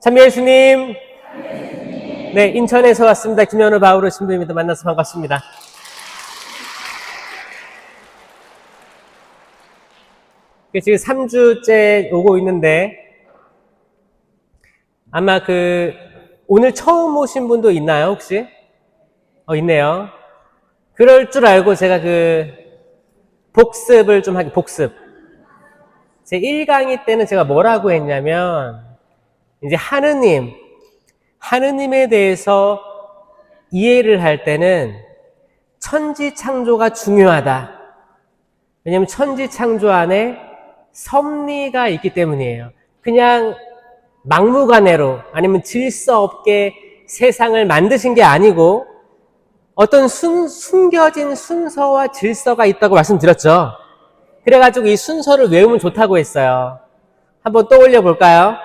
참여 예수님. 네, 인천에서 왔습니다. 김현우 바우로 신부입니다. 만나서 반갑습니다. 지금 3주째 오고 있는데 아마 오늘 처음 오신 분도 있나요, 혹시? 있네요. 그럴 줄 알고 제가 복습을 좀 복습. 제 1강의 때는 제가 뭐라고 했냐면, 이제 하느님에 대해서 이해를 할 때는 천지창조가 중요하다. 왜냐면 천지창조 안에 섭리가 있기 때문이에요. 그냥 막무가내로 아니면 질서 없게 세상을 만드신 게 아니고 어떤 숨겨진 순서와 질서가 있다고 말씀드렸죠. 그래가지고 이 순서를 외우면 좋다고 했어요. 한번 떠올려 볼까요?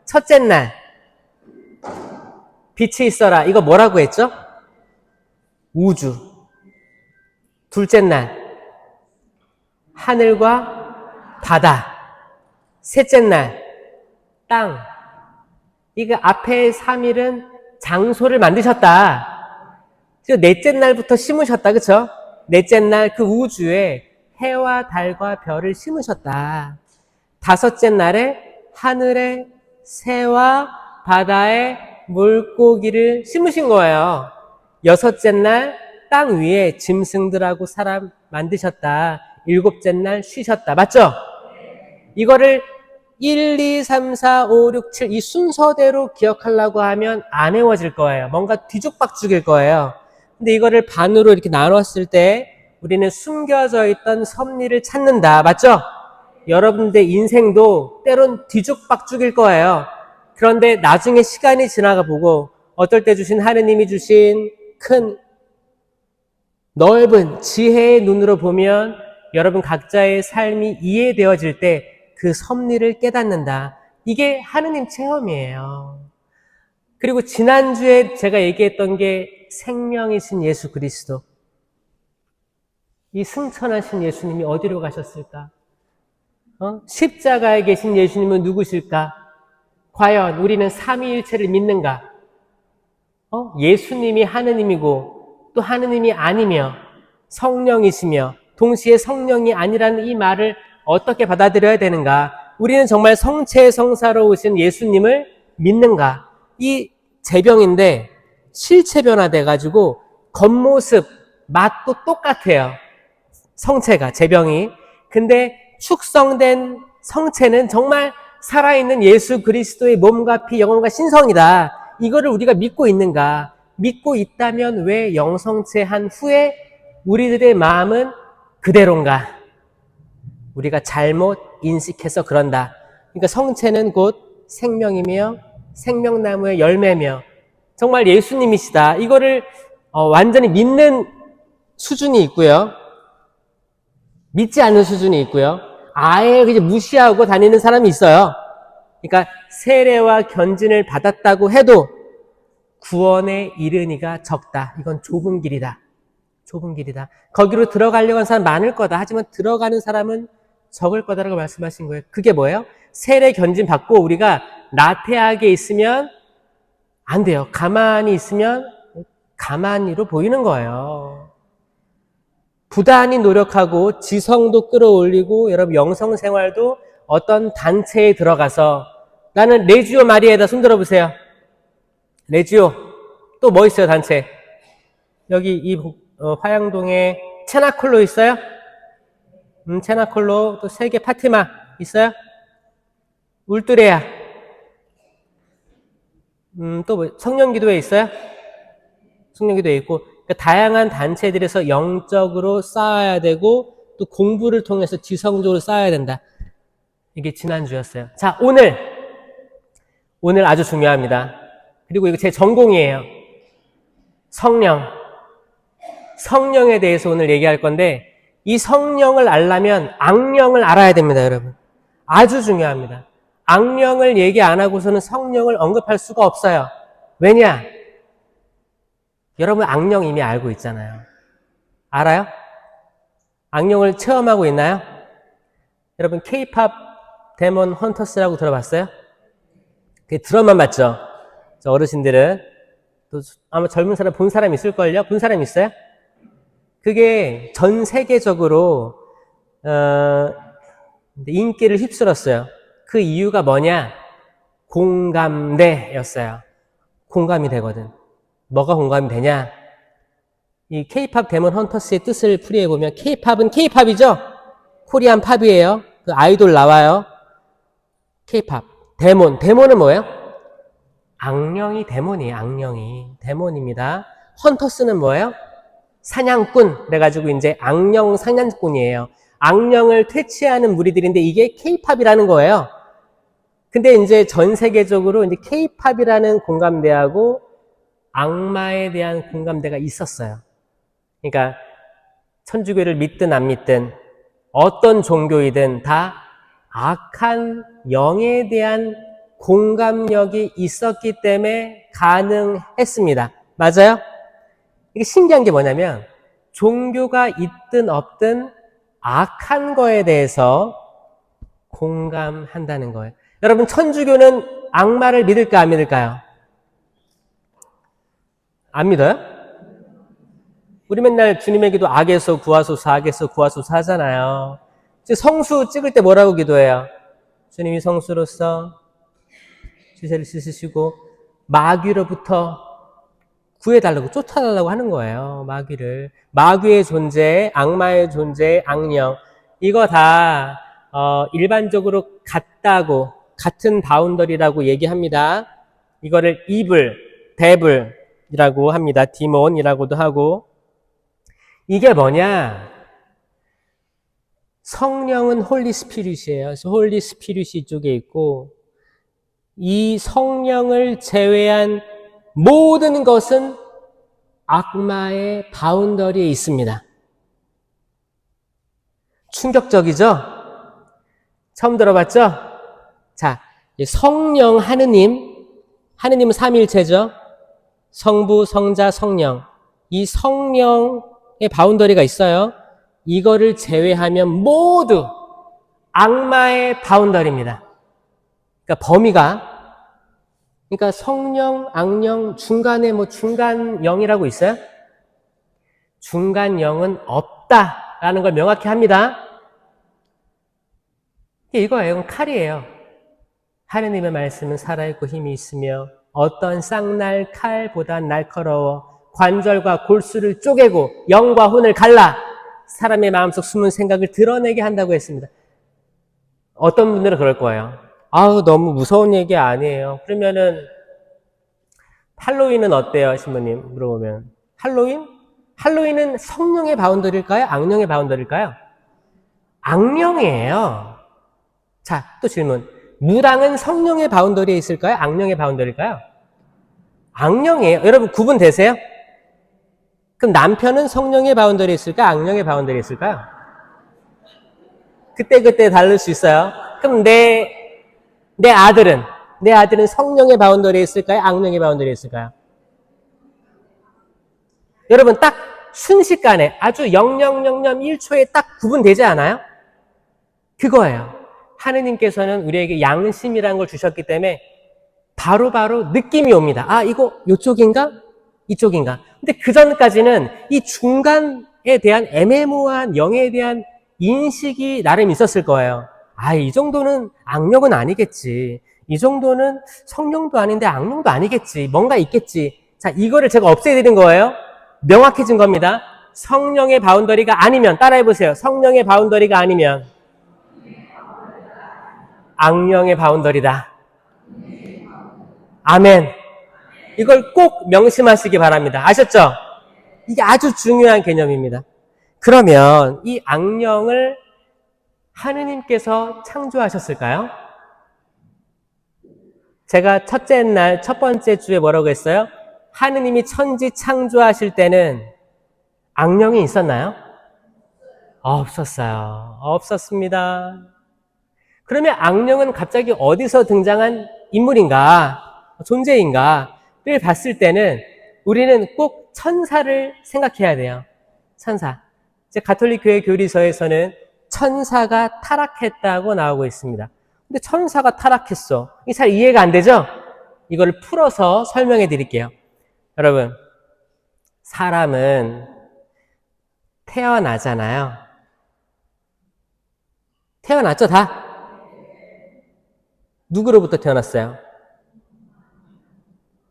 첫째 날 빛이 있어라. 이거 뭐라고 했죠? 우주. 둘째 날 하늘과 바다. 셋째 날 땅. 이거 앞에 3일은 장소를 만드셨다. 넷째 날부터 심으셨다. 그쵸? 넷째 날 그 우주에 해와 달과 별을 심으셨다. 다섯째 날에 하늘에 새와 바다에 물고기를 심으신 거예요. 여섯째 날 땅 위에 짐승들하고 사람 만드셨다. 일곱째 날 쉬셨다. 맞죠? 이거를 1, 2, 3, 4, 5, 6, 7 이 순서대로 기억하려고 하면 안 외워질 거예요. 뭔가 뒤죽박죽일 거예요. 근데 이거를 반으로 이렇게 나눴을 때 우리는 숨겨져 있던 섭리를 찾는다. 맞죠? 여러분들 인생도 때론 뒤죽박죽일 거예요. 그런데 나중에 시간이 지나가 보고 어떨 때 주신 하느님이 주신 큰 넓은 지혜의 눈으로 보면 여러분 각자의 삶이 이해되어질 때 그 섭리를 깨닫는다. 이게 하느님 체험이에요. 그리고 지난주에 제가 얘기했던 게 생명이신 예수 그리스도. 이 승천하신 예수님이 어디로 가셨을까? 십자가에 계신 예수님은 누구실까? 과연 우리는 삼위일체를 믿는가? 예수님이 하느님이고 또 하느님이 아니며 성령이시며 동시에 성령이 아니라는 이 말을 어떻게 받아들여야 되는가? 우리는 정말 성체 성사로 오신 예수님을 믿는가? 이 재병인데 실체 변화돼가지고 겉모습, 맛도 똑같아요. 성체가, 재병이. 근데 축성된 성체는 정말 살아있는 예수 그리스도의 몸과 피, 영혼과 신성이다. 이거를 우리가 믿고 있는가? 믿고 있다면 왜 영성체한 후에 우리들의 마음은 그대로인가? 우리가 잘못 인식해서 그런다. 그러니까 성체는 곧 생명이며 생명나무의 열매며 정말 예수님이시다. 이거를 완전히 믿는 수준이 있고요. 믿지 않는 수준이 있고요. 아예 그냥 무시하고 다니는 사람이 있어요. 그러니까 세례와 견진을 받았다고 해도 구원에 이르니가 적다. 이건 좁은 길이다. 좁은 길이다. 거기로 들어가려고 하는 사람 많을 거다. 하지만 들어가는 사람은 적을 거다라고 말씀하신 거예요. 그게 뭐예요? 세례 견진 받고 우리가 나태하게 있으면 안 돼요. 가만히 있으면 가만히로 보이는 거예요. 부단히 노력하고 지성도 끌어올리고 여러분 영성생활도 어떤 단체에 들어가서 나는 레지오 마리아에다 손들어 보세요. 레지오. 또 뭐 있어요, 단체? 여기 이 화양동에 체나콜로 있어요? 체나콜로. 또 세계 파티마 있어요? 울뚜레야. 또 뭐, 성령기도회 있어요? 성령기도회 있고. 그러니까 다양한 단체들에서 영적으로 쌓아야 되고 또 공부를 통해서 지성적으로 쌓아야 된다. 이게 지난주였어요. 자, 오늘 아주 중요합니다. 그리고 이거 제 전공이에요. 성령에 대해서 오늘 얘기할 건데 이 성령을 알려면 악령을 알아야 됩니다, 여러분. 아주 중요합니다. 악령을 얘기 안 하고서는 성령을 언급할 수가 없어요. 왜냐? 여러분 악령 이미 알고 있잖아요. 알아요? 악령을 체험하고 있나요? 여러분 K-팝 데몬 헌터스라고 들어봤어요? 그 드럼만 맞죠? 저 어르신들은 또 아마 젊은 사람 본 사람 있을걸요? 본 사람 있어요? 그게 전 세계적으로 인기를 휩쓸었어요. 그 이유가 뭐냐? 공감대였어요. 공감이 되거든. 뭐가 공감이 되냐? 이 K-팝 데몬 헌터스의 뜻을 풀이해보면 K-팝은 K-팝이죠? 코리안 팝이에요. 그 아이돌 나와요. K-팝. 데몬은 뭐예요? 악령이 데몬이에요. 악령이. 데몬입니다. 헌터스는 뭐예요? 사냥꾼. 그래가지고 이제 악령 사냥꾼이에요. 악령을 퇴치하는 무리들인데 이게 K-팝이라는 거예요. 근데 이제 전 세계적으로 이제 K-팝이라는 공감대하고 악마에 대한 공감대가 있었어요. 그러니까 천주교를 믿든 안 믿든 어떤 종교이든 다 악한 영에 대한 공감력이 있었기 때문에 가능했습니다. 맞아요? 이게 신기한 게 뭐냐면 종교가 있든 없든 악한 거에 대해서 공감한다는 거예요. 여러분 천주교는 악마를 믿을까 안 믿을까요? 안 믿어요? 우리 맨날 주님의 기도 악에서 구하소서 악에서 구하소서 하잖아요. 성수 찍을 때 뭐라고 기도해요? 주님이 성수로서 주세를 씻으시고 마귀로부터 구해달라고 쫓아달라고 하는 거예요. 마귀의 존재, 악마의 존재, 악령 이거 다 일반적으로 같은 바운더리라고 얘기합니다. 이거를 evil, devil이라고 합니다. 디몬이라고도 하고 이게 뭐냐? 성령은 홀리 스피릿이에요. 그래서 홀리 스피릿이 이쪽에 있고 이 성령을 제외한 모든 것은 악마의 바운더리에 있습니다. 충격적이죠? 처음 들어봤죠? 자, 성령 하느님은 삼위일체죠. 성부, 성자, 성령. 이 성령의 바운더리가 있어요. 이거를 제외하면 모두 악마의 바운더리입니다. 그러니까 범위가 그러니까 성령, 악령, 중간에 중간 영이라고 있어요? 중간 영은 없다라는 걸 명확히 합니다. 이거예요. 이건 칼이에요. 하느님의 말씀은 살아있고 힘이 있으며 어떤 쌍날 칼보다 날카로워 관절과 골수를 쪼개고 영과 혼을 갈라 사람의 마음속 숨은 생각을 드러내게 한다고 했습니다. 어떤 분들은 그럴 거예요. 아우 너무 무서운 얘기 아니에요. 그러면은 할로윈은 어때요? 신부님 물어보면 할로윈은 성령의 바운더리일까요? 악령의 바운더리일까요? 악령이에요. 자, 또 질문. 무당은 성령의 바운더리에 있을까요? 악령의 바운더리일까요? 악령이에요. 여러분 구분되세요? 그럼 남편은 성령의 바운더리에 있을까요? 악령의 바운더리에 있을까요? 그때 다를 수 있어요. 그럼 내 아들은 성령의 바운더리에 있을까요? 악령의 바운더리에 있을까요? 여러분 딱 순식간에 아주 0.001초에 딱 구분되지 않아요? 그거예요. 하느님께서는 우리에게 양심이라는 걸 주셨기 때문에 바로바로 느낌이 옵니다. 아, 이거 이쪽인가? 이쪽인가? 근데 그 전까지는 이 중간에 대한 애매모호한 영에 대한 인식이 나름 있었을 거예요. 아, 이 정도는 악령은 아니겠지. 이 정도는 성령도 아닌데 악령도 아니겠지. 뭔가 있겠지. 자, 이거를 제가 없애드린 거예요. 명확해진 겁니다. 성령의 바운더리가 아니면, 따라해보세요. 성령의 바운더리가 아니면 악령의 바운더리다. 아멘. 이걸 꼭 명심하시기 바랍니다. 아셨죠? 이게 아주 중요한 개념입니다. 그러면 이 악령을 하느님께서 창조하셨을까요? 제가 첫 번째 주에 뭐라고 했어요? 하느님이 천지 창조하실 때는 악령이 있었나요? 없었습니다. 그러면 악령은 갑자기 어디서 등장한 인물인가, 존재인가를 봤을 때는 우리는 꼭 천사를 생각해야 돼요. 천사. 이제 가톨릭 교회 교리서에서는 천사가 타락했다고 나오고 있습니다. 근데 천사가 타락했어. 이게 잘 이해가 안 되죠? 이거를 풀어서 설명해 드릴게요. 여러분, 사람은 태어나잖아요. 태어났죠, 다? 누구로부터 태어났어요?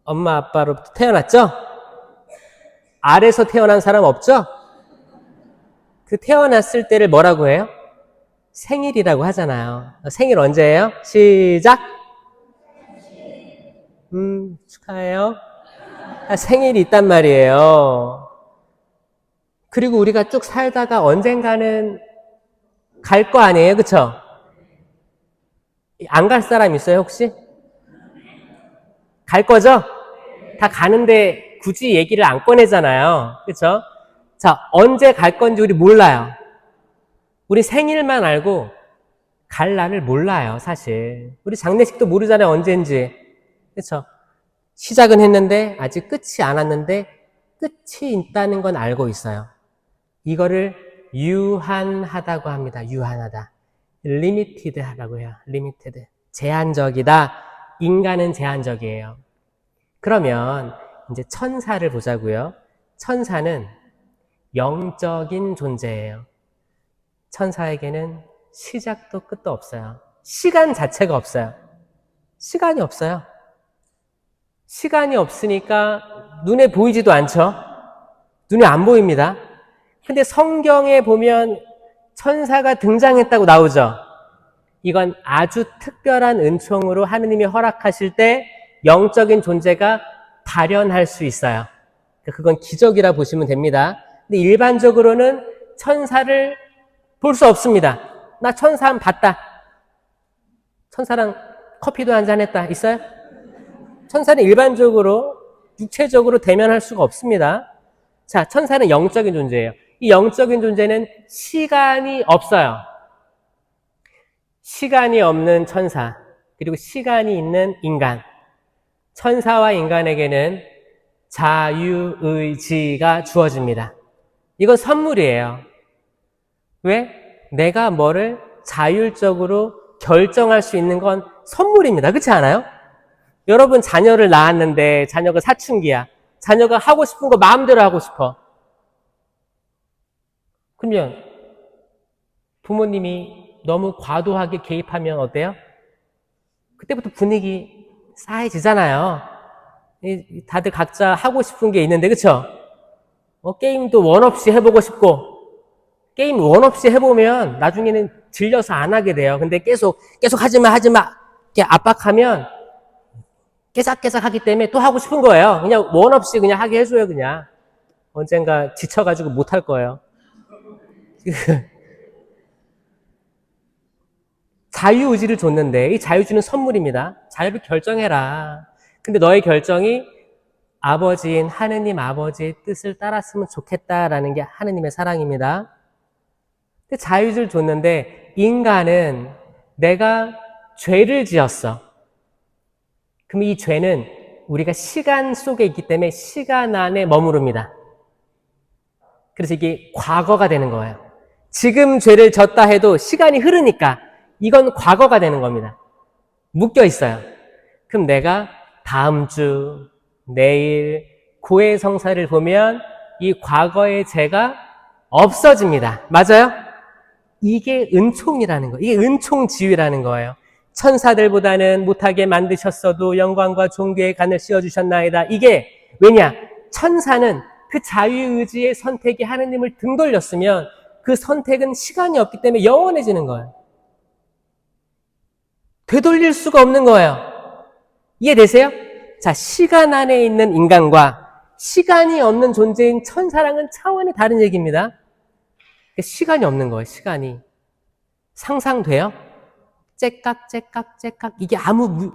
엄마, 아빠로부터 태어났죠? 알에서 태어난 사람 없죠? 그 태어났을 때를 뭐라고 해요? 생일이라고 하잖아요. 생일 언제예요? 시작! 축하해요. 생일이 있단 말이에요. 그리고 우리가 쭉 살다가 언젠가는 갈 거 아니에요, 그쵸? 안 갈 사람 있어요, 혹시? 갈 거죠? 다 가는데 굳이 얘기를 안 꺼내잖아요. 그쵸? 자, 언제 갈 건지 우리 몰라요. 우리 생일만 알고 갈 날을 몰라요, 사실. 우리 장례식도 모르잖아요, 언제인지. 그쵸? 시작은 했는데 아직 끝이 안 왔는데 끝이 있다는 건 알고 있어요. 이거를 유한하다고 합니다. 유한하다. 리미티드 하라고 해요. 리미티드. 제한적이다. 인간은 제한적이에요. 그러면 이제 천사를 보자고요. 천사는 영적인 존재예요. 천사에게는 시작도 끝도 없어요. 시간 자체가 없어요. 시간이 없어요. 시간이 없으니까 눈에 보이지도 않죠. 눈에 안 보입니다. 근데 성경에 보면 천사가 등장했다고 나오죠. 이건 아주 특별한 은총으로 하느님이 허락하실 때 영적인 존재가 발현할 수 있어요. 그건 기적이라 보시면 됩니다. 근데 일반적으로는 천사를 볼 수 없습니다. 나 천사 한 번 봤다. 천사랑 커피도 한잔 했다. 있어요? 천사는 일반적으로 육체적으로 대면할 수가 없습니다. 자, 천사는 영적인 존재예요. 이 영적인 존재는 시간이 없어요. 시간이 없는 천사, 그리고 시간이 있는 인간. 천사와 인간에게는 자유의지가 주어집니다. 이건 선물이에요. 왜? 내가 뭐를 자율적으로 결정할 수 있는 건 선물입니다. 그렇지 않아요? 여러분 자녀를 낳았는데 자녀가 사춘기야. 자녀가 하고 싶은 거 마음대로 하고 싶어. 그러면 부모님이 너무 과도하게 개입하면 어때요? 그때부터 분위기 싸해지잖아요. 다들 각자 하고 싶은 게 있는데, 그쵸? 게임도 원 없이 해보고 싶고, 게임 원 없이 해보면 나중에는 질려서 안 하게 돼요. 근데 계속 하지 마. 이렇게 압박하면 깨작깨작 하기 때문에 또 하고 싶은 거예요. 그냥 원 없이 그냥 하게 해줘요, 그냥. 언젠가 지쳐가지고 못 할 거예요. 자유의지를 줬는데 이 자유의지는 선물입니다. 자유를 결정해라. 근데 너의 결정이 아버지인 하느님 아버지의 뜻을 따랐으면 좋겠다라는 게 하느님의 사랑입니다. 근데 자유의지를 줬는데 인간은 내가 죄를 지었어. 그럼 이 죄는 우리가 시간 속에 있기 때문에 시간 안에 머무릅니다. 그래서 이게 과거가 되는 거예요. 지금 죄를 졌다 해도 시간이 흐르니까 이건 과거가 되는 겁니다. 묶여 있어요. 그럼 내가 다음 주, 내일, 고해성사를 보면 이 과거의 죄가 없어집니다. 맞아요? 이게 은총이라는 거예요. 이게 은총지위라는 거예요. 천사들보다는 못하게 만드셨어도 영광과 존귀의 간을 씌워주셨나이다. 이게 왜냐? 천사는 그 자유의지의 선택이 하느님을 등 돌렸으면 그 선택은 시간이 없기 때문에 영원해지는 거예요. 되돌릴 수가 없는 거예요. 이해되세요? 자, 시간 안에 있는 인간과 시간이 없는 존재인 천사랑은 차원이 다른 얘기입니다. 시간이 없는 거예요, 시간이. 상상돼요? 째깍 이게 아무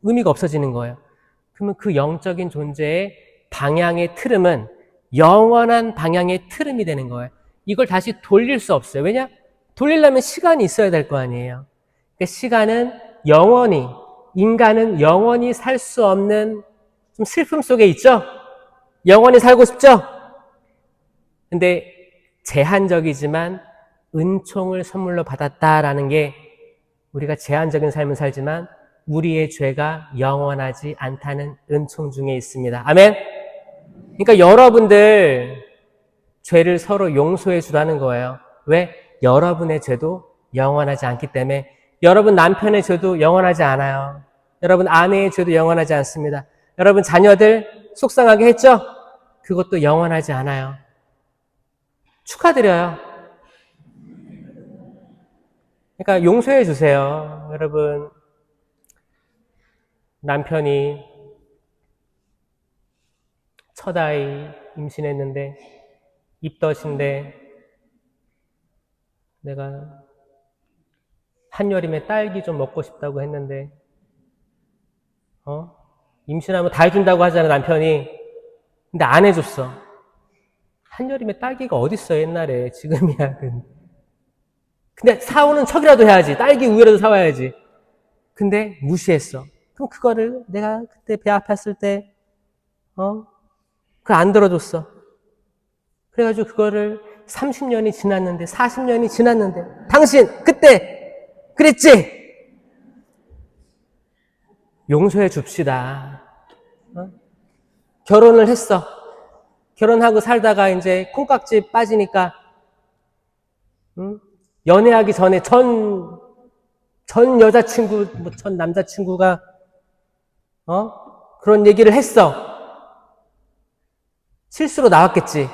의미가 없어지는 거예요. 그러면 그 영적인 존재의 방향의 틀음은 영원한 방향의 틀음이 되는 거예요. 이걸 다시 돌릴 수 없어요. 왜냐? 돌리려면 시간이 있어야 될 거 아니에요. 그러니까 시간은 영원히, 인간은 영원히 살 수 없는 좀 슬픔 속에 있죠? 영원히 살고 싶죠? 근데 제한적이지만 은총을 선물로 받았다라는 게 우리가 제한적인 삶을 살지만 우리의 죄가 영원하지 않다는 은총 중에 있습니다. 아멘? 그러니까 여러분들 죄를 서로 용서해 주라는 거예요. 왜? 여러분의 죄도 영원하지 않기 때문에. 여러분 남편의 죄도 영원하지 않아요. 여러분 아내의 죄도 영원하지 않습니다. 여러분 자녀들 속상하게 했죠? 그것도 영원하지 않아요. 축하드려요. 그러니까 용서해 주세요. 여러분 남편이 첫 아이 임신했는데 입덧인데 내가 한여름에 딸기 좀 먹고 싶다고 했는데 임신하면 다 해준다고 하잖아 남편이. 근데 안 해줬어. 한여름에 딸기가 어딨어 옛날에. 지금이야. 근데 사오는 척이라도 해야지. 딸기 우유라도 사와야지. 근데 무시했어. 그럼 그거를 내가 그때 배 아팠을 때 그걸 안 들어줬어. 그래가지고 그거를 30년이 지났는데 40년이 지났는데 당신 그때 그랬지? 용서해 줍시다. 결혼을 했어. 결혼하고 살다가 이제 콩깍지 빠지니까 연애하기 전에 전 여자친구, 전 남자친구가 그런 얘기를 했어. 실수로 나왔겠지.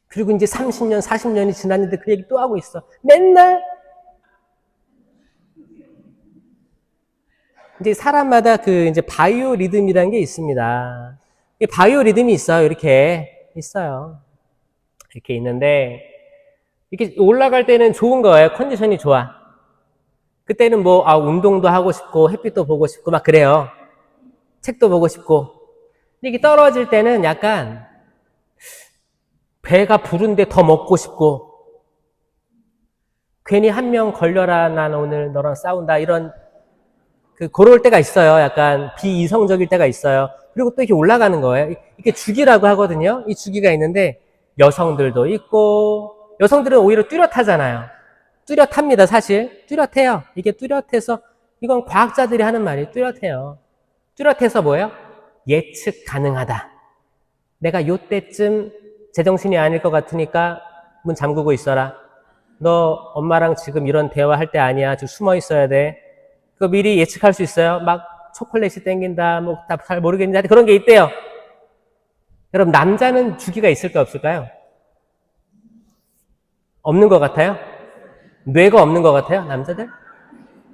그리고 이제 30년, 40년이 지났는데 그 얘기 또 하고 있어. 맨날. 이제 사람마다 그 이제 바이오 리듬이라는 게 있습니다. 바이오 리듬이 있어요. 이렇게 있어요. 이렇게 있는데 이렇게 올라갈 때는 좋은 거예요. 컨디션이 좋아. 그때는 뭐 운동도 하고 싶고 햇빛도 보고 싶고 막 그래요. 책도 보고 싶고. 근데 이게 떨어질 때는 약간 배가 부른데 더 먹고 싶고 괜히 한 명 걸려라 난 오늘 너랑 싸운다 이런 그럴 때가 있어요. 약간 비이성적일 때가 있어요. 그리고 또 이렇게 올라가는 거예요. 이게 주기라고 하거든요. 이 주기가 있는데 여성들도 있고 여성들은 오히려 뚜렷하잖아요. 뚜렷합니다. 사실 뚜렷해요. 이게 뚜렷해서 이건 과학자들이 하는 말이 뚜렷해요. 뚜렷해서 뭐예요? 예측 가능하다. 내가 요때쯤 제정신이 아닐 것 같으니까 문 잠그고 있어라. 너 엄마랑 지금 이런 대화할 때 아니야. 지금 숨어 있어야 돼. 그거 미리 예측할 수 있어요. 막 초콜릿이 땡긴다. 뭐 다 잘 모르겠는데 그런 게 있대요. 여러분 남자는 주기가 있을까 없을까요? 없는 것 같아요? 뇌가 없는 것 같아요? 남자들?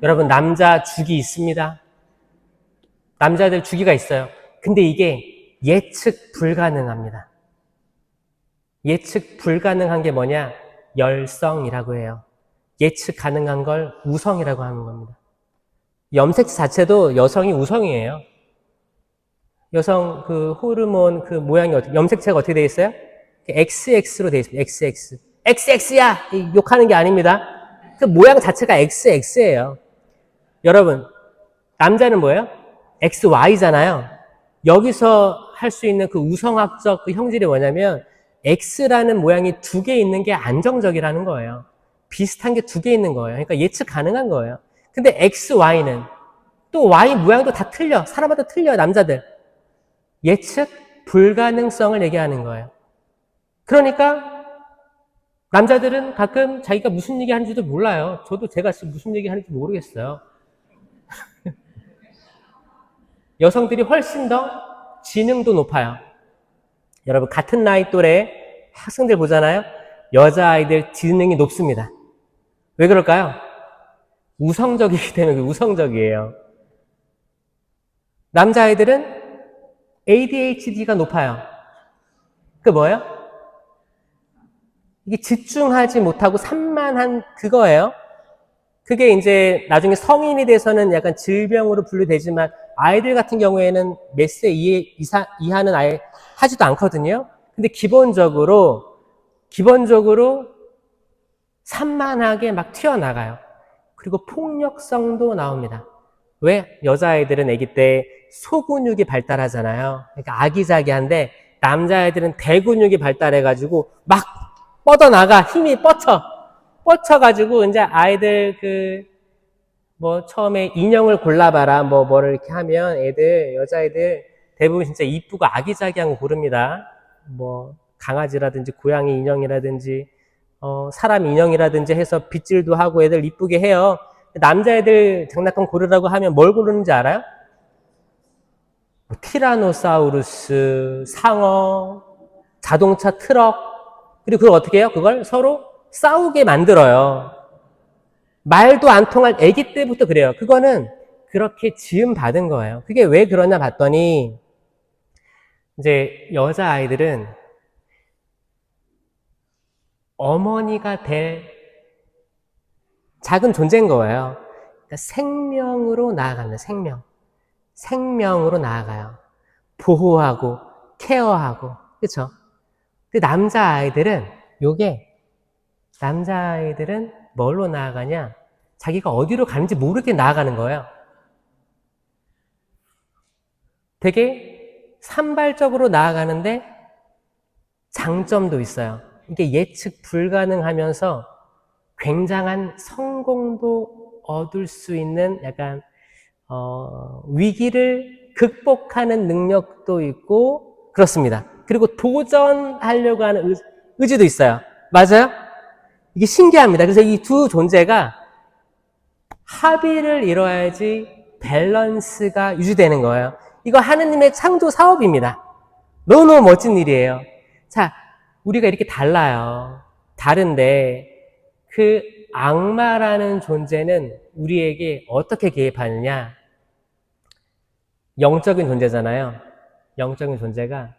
여러분 남자 주기 있습니다. 남자들 주기가 있어요. 근데 이게 예측 불가능합니다. 예측 불가능한 게 뭐냐? 열성이라고 해요. 예측 가능한 걸 우성이라고 하는 겁니다. 염색체 자체도 여성이 우성이에요. 여성 그 호르몬 그 모양이 염색체가 어떻게 되어 있어요? XX로 되어 있습니다. XX. XX야! 욕하는 게 아닙니다. 그 모양 자체가 XX예요. 여러분, 남자는 뭐예요? XY잖아요. 여기서 할 수 있는 그 우성학적 그 형질이 뭐냐면 X라는 모양이 두 개 있는 게 안정적이라는 거예요. 비슷한 게 두 개 있는 거예요. 그러니까 예측 가능한 거예요. 근데 X, Y는 또 Y 모양도 다 틀려. 사람마다 틀려, 남자들. 예측 불가능성을 얘기하는 거예요. 그러니까 남자들은 가끔 자기가 무슨 얘기 하는지도 몰라요. 저도 제가 지금 무슨 얘기 하는지 모르겠어요. 여성들이 훨씬 더 지능도 높아요. 여러분 같은 나이 또래 학생들 보잖아요. 여자아이들 지능이 높습니다. 왜 그럴까요? 우성적이기 때문에 우성적이에요. 남자아이들은 ADHD가 높아요. 그게 뭐예요? 이게 집중하지 못하고 산만한 그거예요. 그게 이제 나중에 성인이 돼서는 약간 질병으로 분류되지만 아이들 같은 경우에는 몇 세 이하는 아예 하지도 않거든요. 근데 기본적으로 산만하게 막 튀어나가요. 그리고 폭력성도 나옵니다. 왜? 여자아이들은 아기 때 소근육이 발달하잖아요. 그러니까 아기자기한데 남자아이들은 대근육이 발달해가지고 막 뻗어나가. 힘이 뻗쳐가지고 이제 아이들 뭐 처음에 인형을 골라봐라 뭐를 이렇게 하면 여자애들 대부분 진짜 이쁘고 아기자기한 거 고릅니다. 뭐 강아지라든지 고양이 인형이라든지 사람 인형이라든지 해서 빗질도 하고 애들 이쁘게 해요. 남자애들 장난감 고르라고 하면 뭘 고르는지 알아요? 뭐 티라노사우루스, 상어, 자동차, 트럭. 그리고 그걸 어떻게 해요? 그걸 서로 싸우게 만들어요. 말도 안 통할 아기 때부터 그래요. 그거는 그렇게 지음 받은 거예요. 그게 왜 그러냐 봤더니 이제 여자아이들은 어머니가 될 작은 존재인 거예요. 그러니까 생명으로 나아가는 생명으로 나아가요. 보호하고 케어하고 그렇죠? 근데 남자아이들은 뭘로 나아가냐? 자기가 어디로 가는지 모르게 나아가는 거예요. 되게 산발적으로 나아가는데 장점도 있어요. 이게 예측 불가능하면서 굉장한 성공도 얻을 수 있는 약간 위기를 극복하는 능력도 있고 그렇습니다. 그리고 도전하려고 하는 의지도 있어요. 맞아요? 이게 신기합니다. 그래서 이 두 존재가 합의를 이뤄야지 밸런스가 유지되는 거예요. 이거 하느님의 창조 사업입니다. 너무너무 멋진 일이에요. 자, 우리가 이렇게 달라요. 다른데 그 악마라는 존재는 우리에게 어떻게 개입하느냐? 영적인 존재잖아요. 영적인 존재가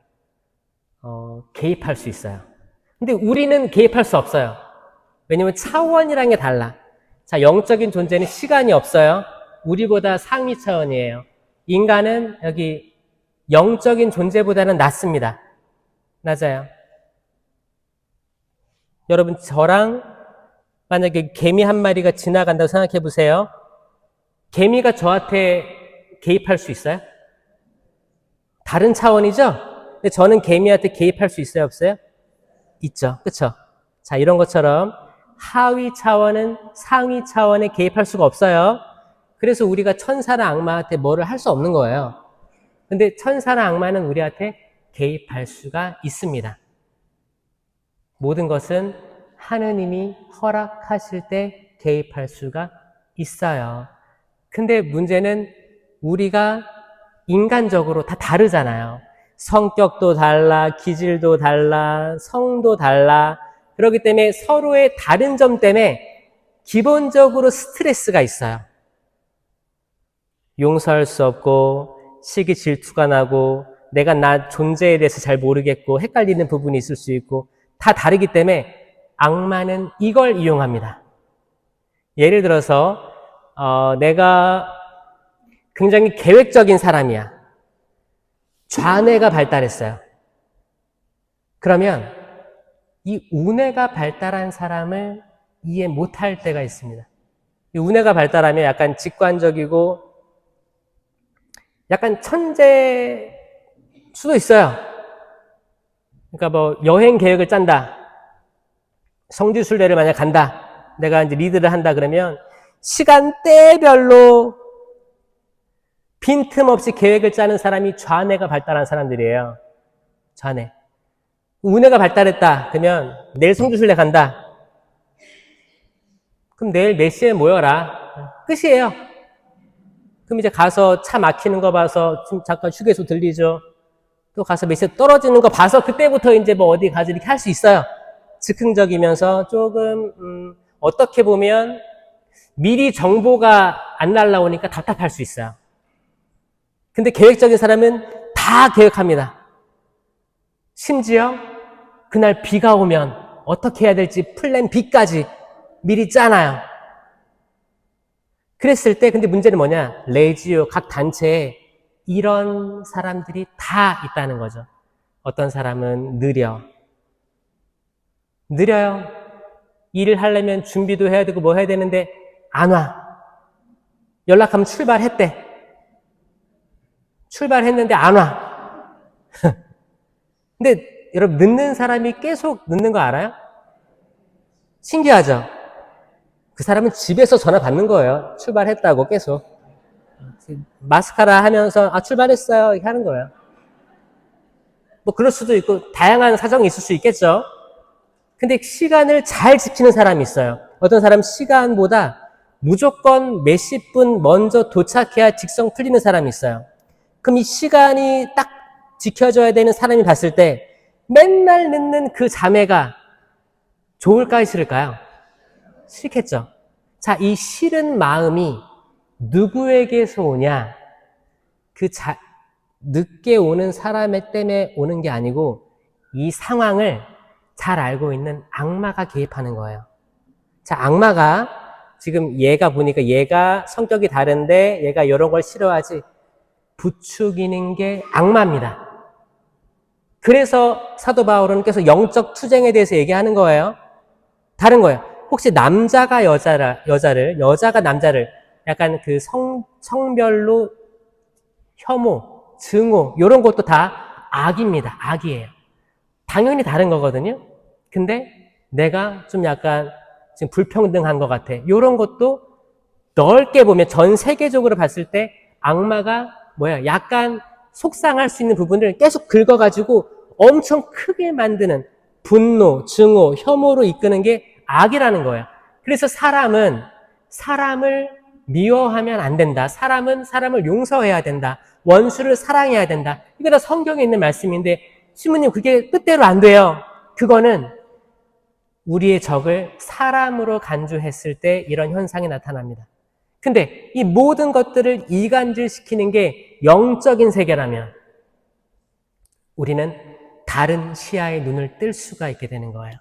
개입할 수 있어요. 근데 우리는 개입할 수 없어요. 왜냐면 차원이란 게 달라. 자, 영적인 존재는 시간이 없어요. 우리보다 상위 차원이에요. 인간은 여기 영적인 존재보다는 낮습니다. 낮아요. 여러분, 저랑 만약에 개미 한 마리가 지나간다고 생각해 보세요. 개미가 저한테 개입할 수 있어요? 다른 차원이죠? 근데 저는 개미한테 개입할 수 있어요? 없어요? 있죠. 그쵸? 자, 이런 것처럼 하위 차원은 상위 차원에 개입할 수가 없어요. 그래서 우리가 천사나 악마한테 뭐를 할 수 없는 거예요. 근데 천사나 악마는 우리한테 개입할 수가 있습니다. 모든 것은 하느님이 허락하실 때 개입할 수가 있어요. 근데 문제는 우리가 인간적으로 다 다르잖아요. 성격도 달라, 기질도 달라, 성도 달라. 그렇기 때문에 서로의 다른 점 때문에 기본적으로 스트레스가 있어요. 용서할 수 없고, 시기 질투가 나고, 내가 나 존재에 대해서 잘 모르겠고, 헷갈리는 부분이 있을 수 있고, 다 다르기 때문에 악마는 이걸 이용합니다. 예를 들어서 내가 굉장히 계획적인 사람이야. 좌뇌가 발달했어요. 그러면 이 우뇌가 발달한 사람을 이해 못할 때가 있습니다. 이 우뇌가 발달하면 약간 직관적이고 약간 천재 수도 있어요. 그러니까 뭐 여행 계획을 짠다. 성지순례를 만약 간다. 내가 이제 리드를 한다 그러면 시간대별로 빈틈없이 계획을 짜는 사람이 좌뇌가 발달한 사람들이에요. 좌뇌. 우뇌가 발달했다. 그러면 내일 성지순례 간다. 그럼 내일 몇 시에 모여라. 끝이에요. 그럼 이제 가서 차 막히는 거 봐서 좀 잠깐 휴게소 들리죠. 또 가서 몇 시에 떨어지는 거 봐서 그때부터 이제 뭐 어디 가서 이렇게 할 수 있어요. 즉흥적이면서 조금 어떻게 보면 미리 정보가 안 날라오니까 답답할 수 있어요. 근데 계획적인 사람은 다 계획합니다. 심지어 그날 비가 오면 어떻게 해야 될지 플랜 B까지 미리 짜놔요. 그랬을 때 근데 문제는 뭐냐? 레지오 각 단체에 이런 사람들이 다 있다는 거죠. 어떤 사람은 느려요. 일을 하려면 준비도 해야 되고 뭐 해야 되는데 안 와. 연락하면 출발했대. 출발했는데 안 와. 근데 여러분 늦는 사람이 계속 늦는 거 알아요? 신기하죠? 그 사람은 집에서 전화 받는 거예요. 출발했다고 계속. 마스카라 하면서 출발했어요 이렇게 하는 거예요. 뭐 그럴 수도 있고 다양한 사정이 있을 수 있겠죠. 근데 시간을 잘 지키는 사람이 있어요. 어떤 사람 시간보다 무조건 몇십 분 먼저 도착해야 직성 풀리는 사람이 있어요. 그럼 이 시간이 딱 지켜져야 되는 사람이 봤을 때 맨날 늦는 그 자매가 좋을까요, 싫을까요? 싫겠죠. 자, 이 싫은 마음이 누구에게서 오냐? 늦게 오는 사람의 때문에 오는 게 아니고 이 상황을 잘 알고 있는 악마가 개입하는 거예요. 자, 악마가 지금 얘가 보니까 얘가 성격이 다른데 얘가 이런 걸 싫어하지 부추기는 게 악마입니다. 그래서 사도 바울은 계속 영적 투쟁에 대해서 얘기하는 거예요. 다른 거예요. 혹시 남자가 여자가 남자를 약간 그 성별로 혐오, 증오 이런 것도 다 악입니다. 악이에요. 당연히 다른 거거든요. 근데 내가 좀 약간 지금 불평등한 것 같아. 이런 것도 넓게 보면 전 세계적으로 봤을 때 악마가 약간 속상할 수 있는 부분을 계속 긁어가지고 엄청 크게 만드는 분노, 증오, 혐오로 이끄는 게 악이라는 거예요. 그래서 사람은 사람을 미워하면 안 된다. 사람은 사람을 용서해야 된다. 원수를 사랑해야 된다. 이거 다 성경에 있는 말씀인데 신부님 그게 뜻대로 안 돼요. 그거는 우리의 적을 사람으로 간주했을 때 이런 현상이 나타납니다. 근데 이 모든 것들을 이간질시키는 게 영적인 세계라면 우리는 다른 시야의 눈을 뜰 수가 있게 되는 거예요.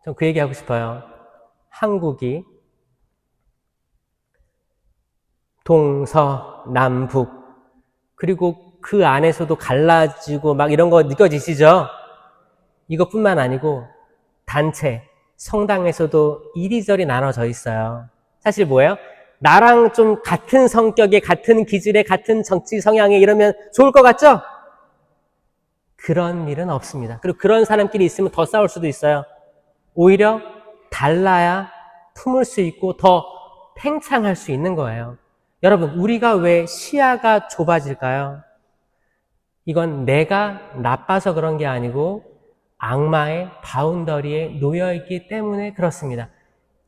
전 그 얘기하고 싶어요. 한국이 동서남북 그리고 그 안에서도 갈라지고 막 이런 거 느껴지시죠? 이것뿐만 아니고 단체, 성당에서도 이리저리 나눠져 있어요. 사실 뭐예요? 나랑 좀 같은 성격의, 같은 기질의, 같은 정치 성향에 이러면 좋을 것 같죠? 그런 일은 없습니다. 그리고 그런 사람끼리 있으면 더 싸울 수도 있어요. 오히려 달라야 품을 수 있고 더 팽창할 수 있는 거예요. 여러분, 우리가 왜 시야가 좁아질까요? 이건 내가 나빠서 그런 게 아니고 악마의 바운더리에 놓여있기 때문에 그렇습니다.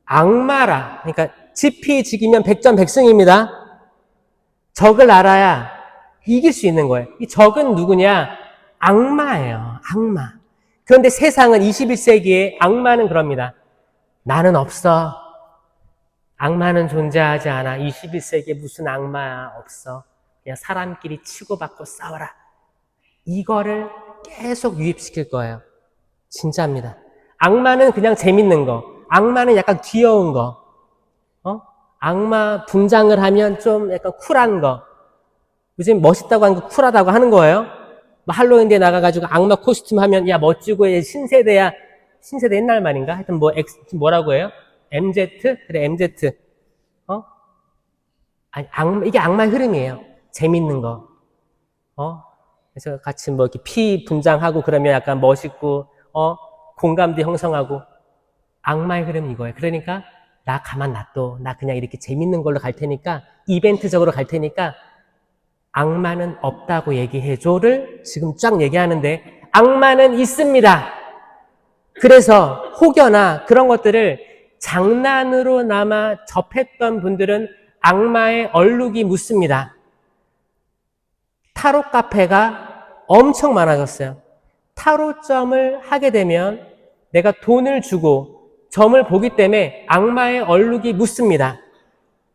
악마라, 그러니까 지피지기면 백전백승입니다. 적을 알아야 이길 수 있는 거예요. 이 적은 누구냐? 악마예요. 악마. 그런데 세상은 21세기에 악마는 그럽니다. 나는 없어. 악마는 존재하지 않아. 21세기에 무슨 악마야? 없어. 그냥 사람끼리 치고받고 싸워라. 이거를 계속 유입시킬 거예요. 진짜입니다. 악마는 그냥 재밌는 거. 악마는 약간 귀여운 거. 악마 분장을 하면 좀 약간 쿨한 거. 요즘 멋있다고 하는 거 쿨하다고 하는 거예요. 뭐 할로윈 데 나가가지고 악마 코스튬 하면 야 멋지고 신세대야. 신세대 옛날 말인가? 하여튼 뭐라고 해요? MZ? 그래 MZ. 아니 이게 악마의 흐름이에요. 재밌는 거. 그래서 같이 뭐 이렇게 피 분장하고 그러면 약간 멋있고 공감대 형성하고 악마의 흐름이 이거예요. 그러니까 나 가만 놔둬. 나 그냥 이렇게 재밌는 걸로 갈 테니까 이벤트적으로 갈 테니까 악마는 없다고 얘기해줘를 지금 쫙 얘기하는데 악마는 있습니다. 그래서 혹여나 그런 것들을 장난으로나마 접했던 분들은 악마의 얼룩이 묻습니다. 타로 카페가 엄청 많아졌어요. 타로점을 하게 되면 내가 돈을 주고 점을 보기 때문에 악마의 얼룩이 묻습니다.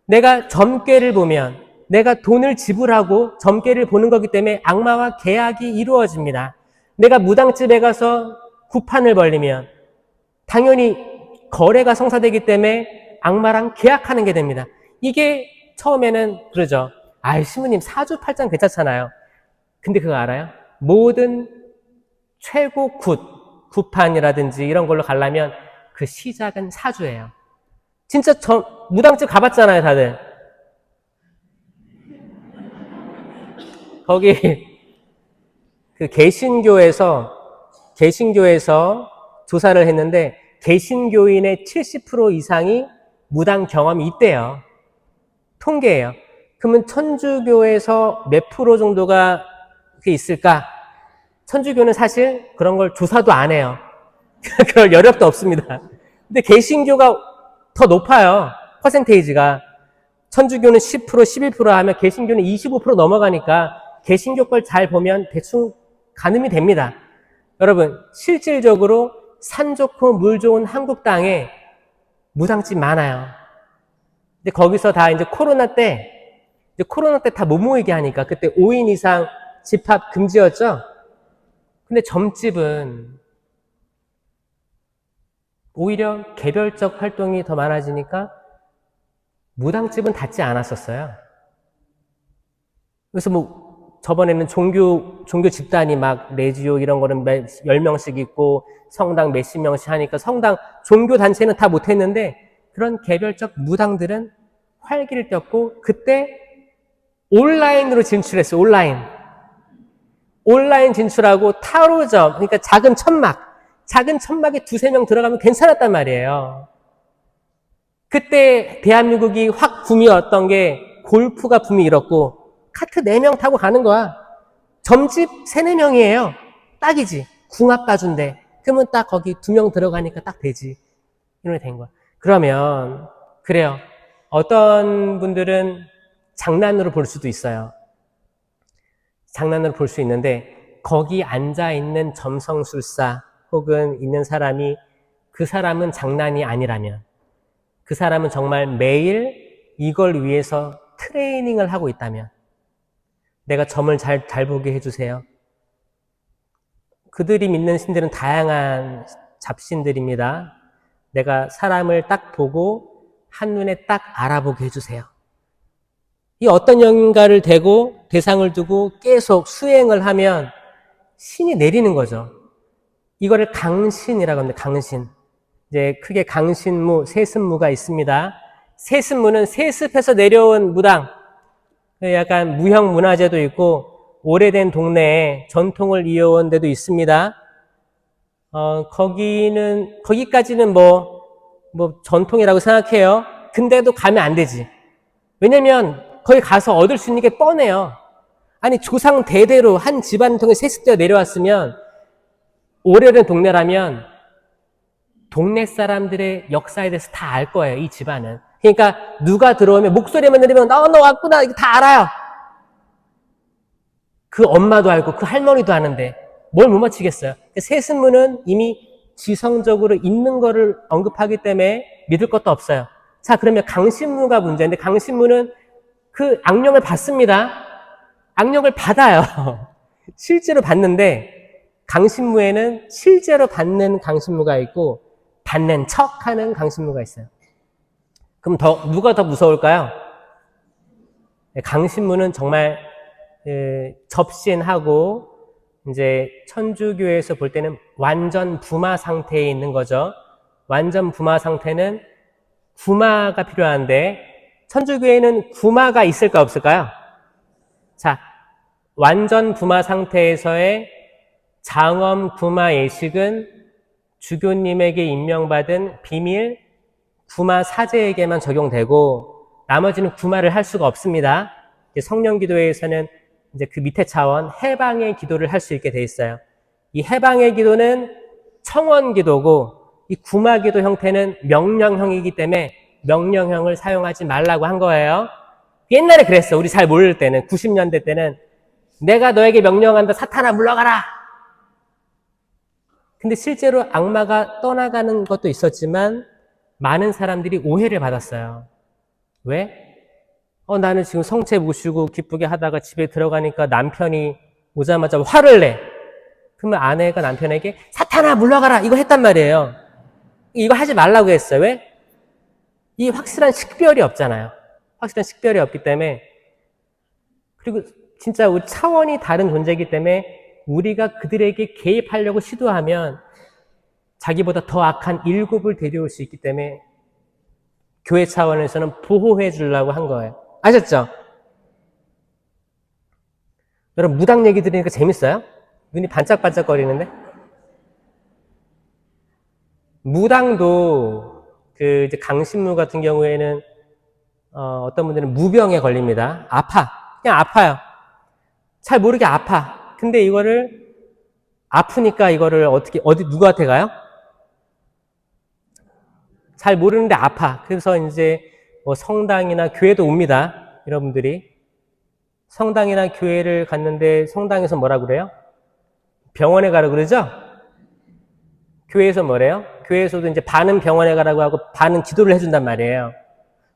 내가 점괘를 보면 내가 돈을 지불하고 점괘를 보는 거기 때문에 악마와 계약이 이루어집니다. 내가 무당집에 가서 구판을 벌리면 당연히 거래가 성사되기 때문에 악마랑 계약하는 게 됩니다. 이게 처음에는 그러죠. 신부님 사주팔장 괜찮잖아요. 근데 그거 알아요? 모든 최고 구판이라든지 이런 걸로 가려면 그 시작은 사주예요. 진짜 무당집 가봤잖아요, 다들. 거기 그 개신교에서 조사를 했는데 개신교인의 70% 이상이 무당 경험이 있대요. 통계예요. 그러면 천주교에서 몇 프로 정도가 그게 있을까? 천주교는 사실 그런 걸 조사도 안 해요. 그럴 여력도 없습니다. 근데 개신교가 더 높아요. 퍼센테이지가. 천주교는 10%, 11% 하면 개신교는 25% 넘어가니까 개신교 걸 잘 보면 대충 가늠이 됩니다. 여러분, 실질적으로 산 좋고 물 좋은 한국 땅에 무당집 많아요. 근데 거기서 다 이제 코로나 때 다 못 모이게 하니까 그때 5인 이상 집합 금지였죠? 근데 점집은 오히려 개별적 활동이 더 많아지니까 무당집은 닫지 않았었어요. 그래서 뭐 저번에는 종교 집단이 막 레지오 이런 거는 10명씩 있고 성당 몇십 명씩 하니까 성당 종교 단체는 다 못했는데 그런 개별적 무당들은 활기를 띨고 그때 온라인으로 진출했어요. 온라인 진출하고 타로점, 그러니까 작은 천막에 두세 명 들어가면 괜찮았단 말이에요. 그때 대한민국이 확 붐이 왔던 게 골프가 붐이 일었고 카트 4명 타고 가는 거야. 점집 3, 4명이에요. 딱이지. 궁합 봐준대. 그러면 딱 거기 2명 들어가니까 딱 되지. 이렇게 된 거야. 그러면 그래요. 어떤 분들은 장난으로 볼 수도 있어요. 장난으로 볼 수 있는데 거기 앉아있는 점성술사 혹은 있는 사람이 그 사람은 장난이 아니라면 그 사람은 정말 매일 이걸 위해서 트레이닝을 하고 있다면 내가 점을 잘 보게 해주세요. 그들이 믿는 신들은 다양한 잡신들입니다. 내가 사람을 딱 보고 한눈에 딱 알아보게 해주세요. 이 어떤 영가를 대고 대상을 두고 계속 수행을 하면 신이 내리는 거죠. 이거를 강신이라고 합니다. 강신. 이제 크게 강신무, 세습무가 있습니다. 세습무는 세습해서 내려온 무당. 약간 무형 문화재도 있고 오래된 동네에 전통을 이어온 데도 있습니다. 거기까지는 뭐 전통이라고 생각해요. 근데도 가면 안 되지. 왜냐면 거기 가서 얻을 수 있는 게 뻔해요. 아니 조상 대대로 한 집안 통해 세습되어 내려왔으면 오래된 동네라면 동네 사람들의 역사에 대해서 다 알 거예요. 이 집안은. 그러니까 누가 들어오면 목소리만 들으면 너 왔구나 이거 다 알아요. 그 엄마도 알고 그 할머니도 아는데 뭘 못 맞히겠어요. 세습문은 이미 지성적으로 있는 거를 언급하기 때문에 믿을 것도 없어요. 자, 그러면 강신무가 문제인데 강신무는 그 악령을 받습니다. 악령을 받아요. 실제로 받는데 강신무에는 실제로 받는 강신무가 있고 받는 척하는 강신무가 있어요. 그럼 누가 더 무서울까요? 강신무는 정말 접신하고 이제 천주교에서 볼 때는 완전 부마 상태에 있는 거죠. 완전 부마 상태는 구마가 필요한데 천주교에는 구마가 있을까 없을까요? 자, 완전 부마 상태에서의 장엄 구마 예식은 주교님에게 임명받은 비밀 구마 사제에게만 적용되고 나머지는 구마를 할 수가 없습니다. 성령기도회에서는 이제 그 밑에 차원 해방의 기도를 할 수 있게 돼 있어요. 이 해방의 기도는 청원기도고 이 구마기도 형태는 명령형이기 때문에 명령형을 사용하지 말라고 한 거예요. 옛날에 그랬어. 우리 잘 모를 때는 90년대 때는 내가 너에게 명령한다. 사탄아 물러가라. 근데 실제로 악마가 떠나가는 것도 있었지만 많은 사람들이 오해를 받았어요. 왜? 나는 지금 성체 모시고 기쁘게 하다가 집에 들어가니까 남편이 오자마자 화를 내. 그러면 아내가 남편에게 사탄아 물러가라 이거 했단 말이에요. 이거 하지 말라고 했어요. 왜? 이 확실한 식별이 없잖아요. 확실한 식별이 없기 때문에 그리고 진짜 우리 차원이 다른 존재이기 때문에 우리가 그들에게 개입하려고 시도하면 자기보다 더 악한 일곱을 데려올 수 있기 때문에 교회 차원에서는 보호해 주려고 한 거예요. 아셨죠? 여러분 무당 얘기 들으니까 재밌어요? 눈이 반짝반짝거리는데? 무당도 이제 강신무 같은 경우에는 어떤 분들은 무병에 걸립니다. 그냥 아파요. 잘 모르게 아파. 근데 이거를 아프니까 이거를 누구한테 가요? 잘 모르는데 아파. 그래서 이제 뭐 성당이나 교회도 옵니다. 여러분들이. 성당이나 교회를 갔는데 성당에서 뭐라 그래요? 병원에 가라 그러죠? 교회에서 뭐래요? 교회에서도 이제 반은 병원에 가라고 하고 반은 기도를 해준단 말이에요.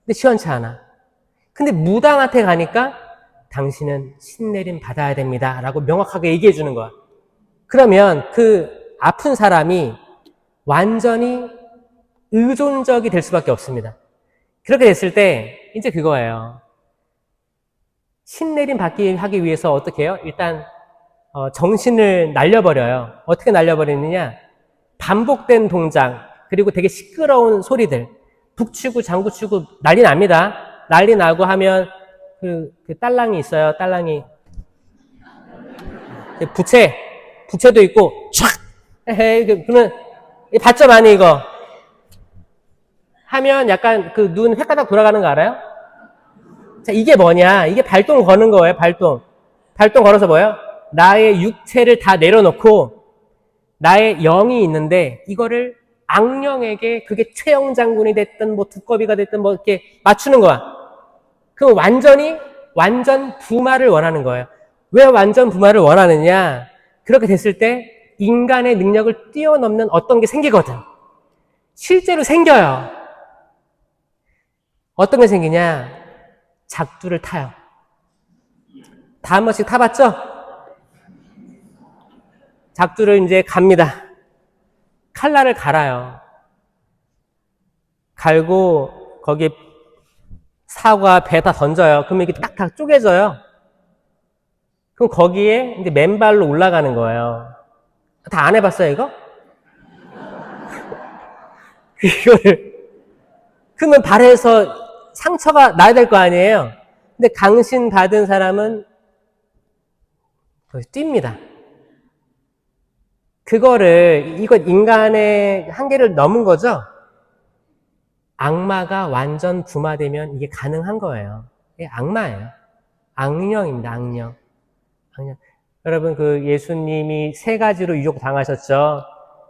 근데 시원치 않아. 근데 무당한테 가니까 당신은 신내림 받아야 됩니다. 라고 명확하게 얘기해 주는 거야. 그러면 그 아픈 사람이 완전히 의존적이 될 수밖에 없습니다. 그렇게 됐을 때 이제 그거예요. 신내림 받기 하기 위해서 어떻게 해요? 일단 정신을 날려버려요. 어떻게 날려버리느냐? 반복된 동작, 그리고 되게 시끄러운 소리들, 북치고 장구치고 난리 납니다. 난리 나고 하면 그 딸랑이 있어요. 딸랑이. 부채도 있고 촥! 에헤이, 그러면 봤죠 많이 이거? 하면 약간 그 눈 획가닥 돌아가는 거 알아요? 자, 이게 뭐냐? 이게 발동 거는 거예요, 발동. 발동 걸어서 뭐예요? 나의 육체를 다 내려놓고 나의 영이 있는데 이거를 악령에게 그게 최영 장군이 됐든 뭐 두꺼비가 됐든 뭐 이렇게 맞추는 거야. 그럼 완전 부마를 원하는 거예요. 왜 완전 부마를 원하느냐? 그렇게 됐을 때 인간의 능력을 뛰어넘는 어떤 게 생기거든. 실제로 생겨요. 어떤 게 생기냐? 작두를 타요. 다 한 번씩 타봤죠? 작두를 이제 갑니다. 칼날을 갈아요. 갈고 거기 사과, 배 다 던져요. 그러면 이게 딱 쪼개져요. 그럼 거기에 이제 맨발로 올라가는 거예요. 다 안 해봤어요, 이거? 그러면 발에서 상처가 나야 될 거 아니에요? 근데 강신 받은 사람은 뜁니다. 이건 인간의 한계를 넘은 거죠? 악마가 완전 부마되면 이게 가능한 거예요. 이게 악마예요. 악령입니다, 악령. 여러분, 예수님이 3가지로 유혹 당하셨죠?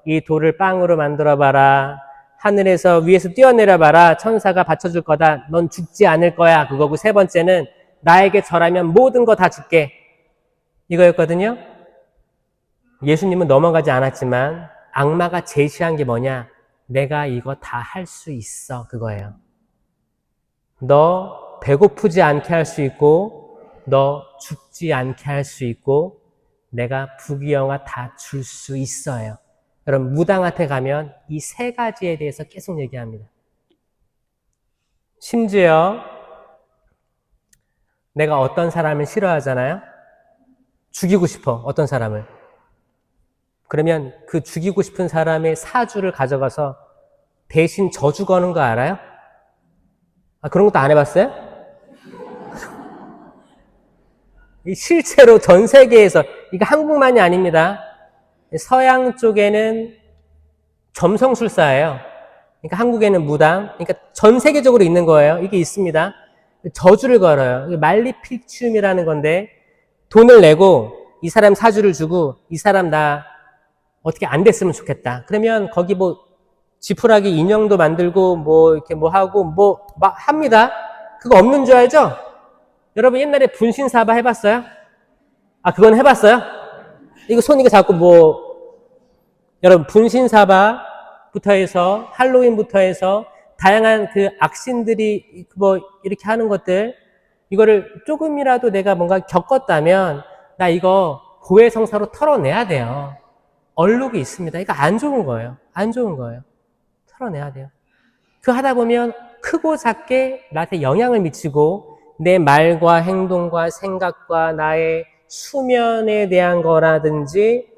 이 돌을 빵으로 만들어 봐라. 하늘에서 위에서 뛰어내려 봐라. 천사가 받쳐줄 거다. 넌 죽지 않을 거야. 그거고 3번째는 나에게 절하면 모든 거 다 줄게. 이거였거든요. 예수님은 넘어가지 않았지만 악마가 제시한 게 뭐냐? 내가 이거 다 할 수 있어. 그거예요. 너 배고프지 않게 할 수 있고 너 죽지 않게 할 수 있고 내가 부귀영화 다 줄 수 있어요. 여러분 무당한테 가면 이 3가지에 대해서 계속 얘기합니다. 심지어 내가 어떤 사람을 싫어하잖아요. 죽이고 싶어. 어떤 사람을. 그러면 그 죽이고 싶은 사람의 사주를 가져가서 대신 저주 거는 거 알아요? 그런 것도 안 해봤어요? 실제로 전 세계에서, 이거 한국만이 아닙니다. 서양 쪽에는 점성술사예요. 그러니까 한국에는 무당, 그러니까 전 세계적으로 있는 거예요. 이게 있습니다. 저주를 걸어요. 말리필치움이라는 건데 돈을 내고 이 사람 사주를 주고 이 사람 나 어떻게 안 됐으면 좋겠다. 그러면 거기 뭐 지푸라기 인형도 만들고 뭐 이렇게 뭐 하고 뭐 막 합니다. 그거 없는 줄 알죠? 여러분 옛날에 분신사바 해봤어요? 그건 해봤어요? 이거 손 이거 잡고 여러분 분신사바부터 해서 할로윈부터 해서 다양한 그 악신들이 뭐 이렇게 하는 것들, 이거를 조금이라도 내가 뭔가 겪었다면 나 이거 고해성사로 털어내야 돼요. 얼룩이 있습니다. 이거 안 좋은 거예요. 안 좋은 거예요. 털어내야 돼요. 그 하다 보면 크고 작게 나한테 영향을 미치고 내 말과 행동과 생각과 나의 수면에 대한 거라든지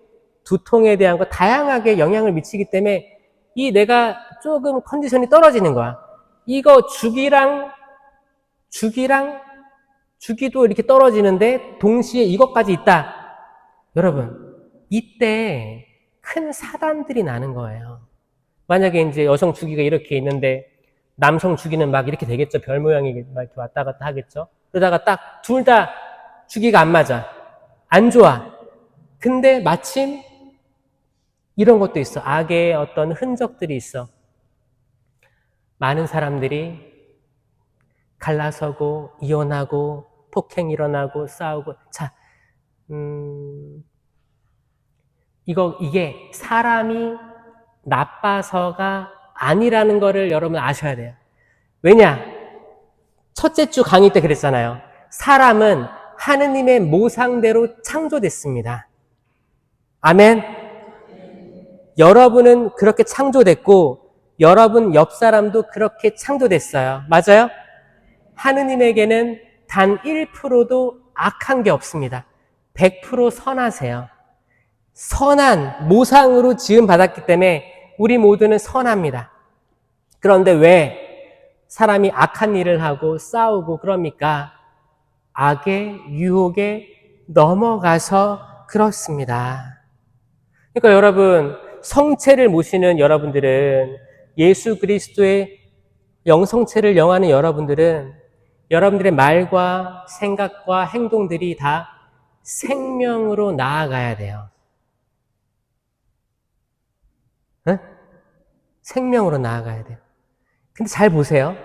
두통에 대한 거 다양하게 영향을 미치기 때문에 이 내가 조금 컨디션이 떨어지는 거야. 이거 주기도 이렇게 떨어지는데 동시에 이것까지 있다. 여러분, 이때 큰 사단들이 나는 거예요. 만약에 이제 여성 주기가 이렇게 있는데 남성 주기는 막 이렇게 되겠죠. 별 모양이 막 이렇게 왔다 갔다 하겠죠. 그러다가 딱 둘 다 주기가 안 맞아. 안 좋아. 근데 마침 이런 것도 있어. 악의 어떤 흔적들이 있어. 많은 사람들이 갈라서고 이혼하고 폭행 일어나고 싸우고. 자, 이게 사람이 나빠서가 아니라는 거를 여러분 아셔야 돼요. 왜냐? 첫째 주 강의 때 그랬잖아요. 사람은 하느님의 모상대로 창조됐습니다. 아멘. 여러분은 그렇게 창조됐고 여러분 옆 사람도 그렇게 창조됐어요. 맞아요? 하느님에게는 단 1%도 악한 게 없습니다. 100% 선하세요. 선한 모상으로 지음 받았기 때문에 우리 모두는 선합니다. 그런데 왜 사람이 악한 일을 하고 싸우고 그럽니까? 악의 유혹에 넘어가서 그렇습니다. 그러니까 여러분, 성체를 모시는 여러분들은, 예수 그리스도의 영성체를 영하는 여러분들은 여러분들의 말과 생각과 행동들이 다 생명으로 나아가야 돼요. 응? 생명으로 나아가야 돼요. 근데 잘 보세요.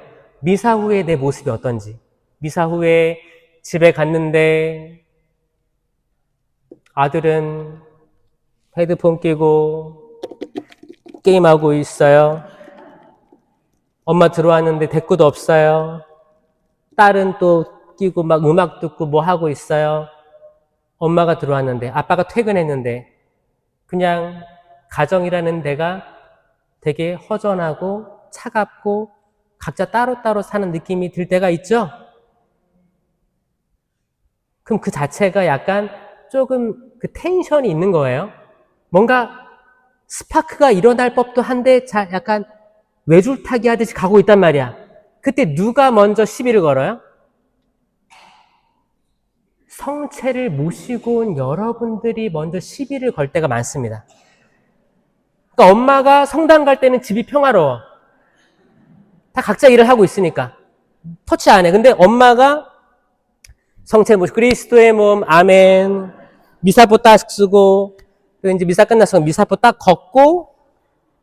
미사 후에 내 모습이 어떤지. 미사 후에 집에 갔는데 아들은 헤드폰 끼고 게임하고 있어요. 엄마 들어왔는데 대꾸도 없어요. 딸은 또 끼고 막 음악 듣고 뭐 하고 있어요. 엄마가 들어왔는데, 아빠가 퇴근했는데, 그냥 가정이라는 데가 되게 허전하고 차갑고 각자 따로따로 사는 느낌이 들 때가 있죠? 그럼 그 자체가 약간 조금 그 텐션이 있는 거예요. 뭔가 스파크가 일어날 법도 한데 약간 외줄타기 하듯이 가고 있단 말이야. 그때 누가 먼저 시비를 걸어요? 성체를 모시고 온 여러분들이 먼저 시비를 걸 때가 많습니다. 그러니까 엄마가 성당 갈 때는 집이 평화로워. 다 각자 일을 하고 있으니까. 터치 안 해. 근데 엄마가 성체 모시고 그리스도의 몸, 아멘. 미사포 딱 쓰고, 이제 미사 끝나서 미사포 딱 걷고,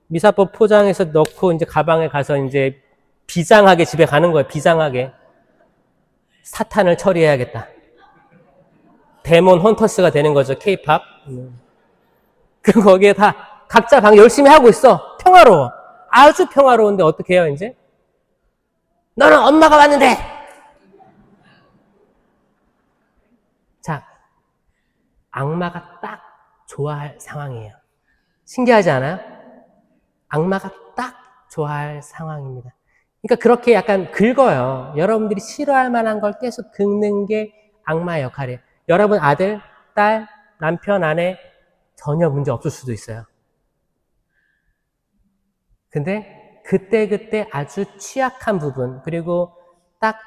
미사포 포장해서 넣고 이제 가방에 가서 이제 비장하게 집에 가는 거예요. 비장하게. 사탄을 처리해야겠다. 데몬 헌터스가 되는 거죠. 케이팝. 그 거기에 다 각자 방 열심히 하고 있어. 평화로워. 아주 평화로운데 어떻게 해요, 이제? 너는 엄마가 왔는데! 자, 악마가 딱 좋아할 상황이에요. 신기하지 않아요? 악마가 딱 좋아할 상황입니다. 그러니까 그렇게 약간 긁어요. 여러분들이 싫어할 만한 걸 계속 긁는 게 악마의 역할이에요. 여러분 아들, 딸, 남편, 아내 전혀 문제 없을 수도 있어요. 근데 그때그때 아주 취약한 부분, 그리고 딱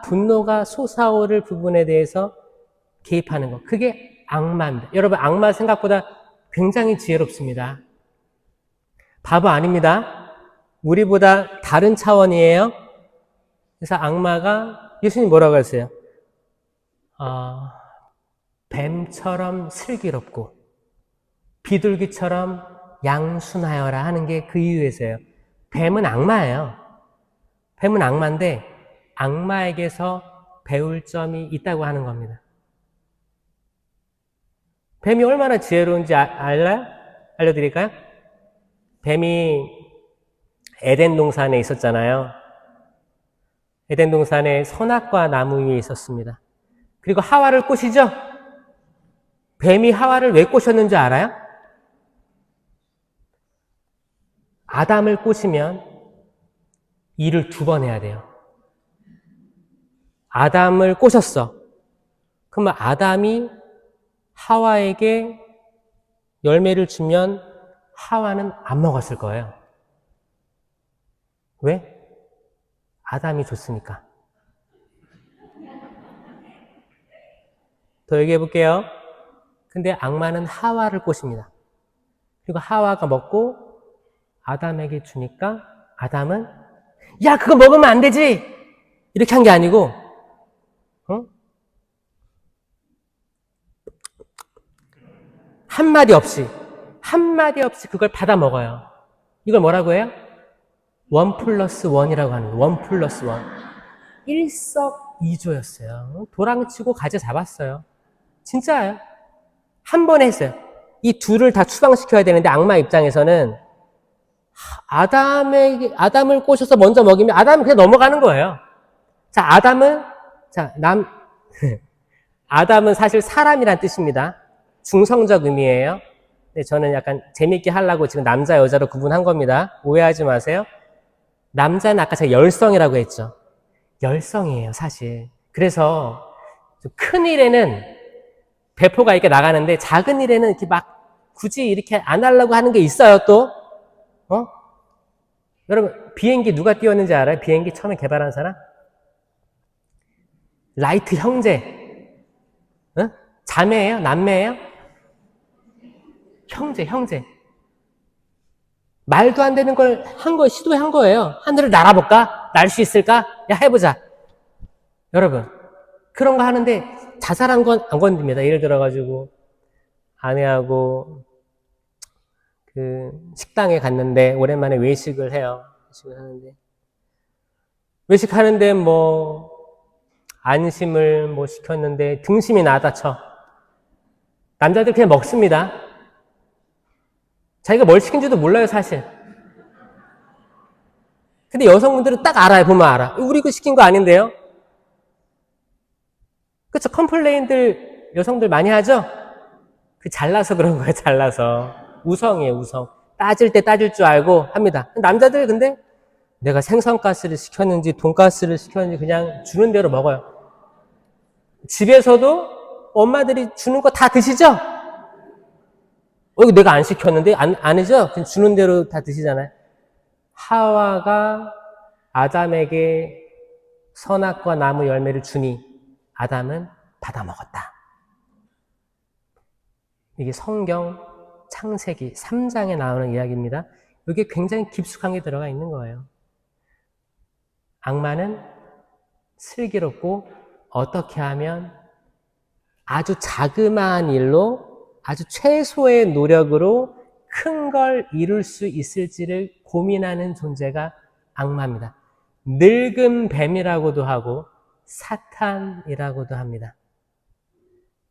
분노가 솟아오를 부분에 대해서 개입하는 거. 그게 악마입니다. 여러분, 악마 생각보다 굉장히 지혜롭습니다. 바보 아닙니다. 우리보다 다른 차원이에요. 그래서 악마가, 예수님 뭐라고 하세요? 뱀처럼 슬기롭고 비둘기처럼 양순하여라 하는 게 그 이유에서요. 뱀은 악마예요. 뱀은 악마인데 악마에게서 배울 점이 있다고 하는 겁니다. 뱀이 얼마나 지혜로운지 알아요? 알려드릴까요? 뱀이 에덴 동산에 있었잖아요. 에덴 동산에 선악과 나무 위에 있었습니다. 그리고 하와를 꼬시죠? 뱀이 하와를 왜 꼬셨는지 알아요? 아담을 꼬시면 일을 2번 해야 돼요. 아담을 꼬셨어. 그러면 아담이 하와에게 열매를 주면 하와는 안 먹었을 거예요. 왜? 아담이 줬으니까. 더 얘기해 볼게요. 근데 악마는 하와를 꼬십니다. 그리고 하와가 먹고 아담에게 주니까 아담은 야 그거 먹으면 안 되지 이렇게 한 게 아니고 한마디 없이 그걸 받아 먹어요. 이걸 뭐라고 해요? 1+1이라고 하는 거예요. 1+1. 일석이조였어요. 도랑치고 가재 잡았어요. 진짜예요. 한 번에 했어요. 이 둘을 다 추방시켜야 되는데 악마 입장에서는 아담을 꼬셔서 먼저 먹이면 아담은 그냥 넘어가는 거예요. 자, 아담은 사실 사람이란 뜻입니다. 중성적 의미예요. 근데 저는 약간 재밌게 하려고 지금 남자, 여자로 구분한 겁니다. 오해하지 마세요. 남자는 아까 제가 열성이라고 했죠. 열성이에요, 사실. 그래서 큰 일에는 배포가 이렇게 나가는데 작은 일에는 이렇게 막 굳이 이렇게 안 하려고 하는 게 있어요, 또. 여러분, 비행기 누가 띄웠는지 알아요? 비행기 처음에 개발한 사람? 라이트 형제. 자매예요? 남매예요? 형제. 말도 안 되는 걸 시도한 거예요. 하늘을 날아볼까? 날 수 있을까? 야, 해보자. 여러분, 그런 거 하는데 자살한 건 안 건듭니다. 예를 들어가지고, 아내하고, 식당에 갔는데, 오랜만에 외식을 해요. 외식하는데, 안심을 시켰는데, 등심이 나다 쳐. 남자들 그냥 먹습니다. 자기가 뭘 시킨지도 몰라요, 사실. 근데 여성분들은 딱 알아요, 보면 알아. 우리 그 시킨 거 아닌데요? 그쵸, 컴플레인들 여성들 많이 하죠? 잘나서 그런 거예요, 잘나서. 우성이에요, 우성. 따질 때 따질 줄 알고 합니다. 남자들 근데 내가 생선가스를 시켰는지 돈가스를 시켰는지 그냥 주는 대로 먹어요. 집에서도 엄마들이 주는 거 다 드시죠? 이거 내가 안 시켰는데? 아니죠? 그냥 주는 대로 다 드시잖아요. 하와가 아담에게 선악과 나무 열매를 주니 아담은 받아 먹었다. 이게 성경 창세기 3장에 나오는 이야기입니다. 이게 굉장히 깊숙하게 들어가 있는 거예요. 악마는 슬기롭고 어떻게 하면 아주 자그마한 일로 아주 최소의 노력으로 큰 걸 이룰 수 있을지를 고민하는 존재가 악마입니다. 늙은 뱀이라고도 하고 사탄이라고도 합니다.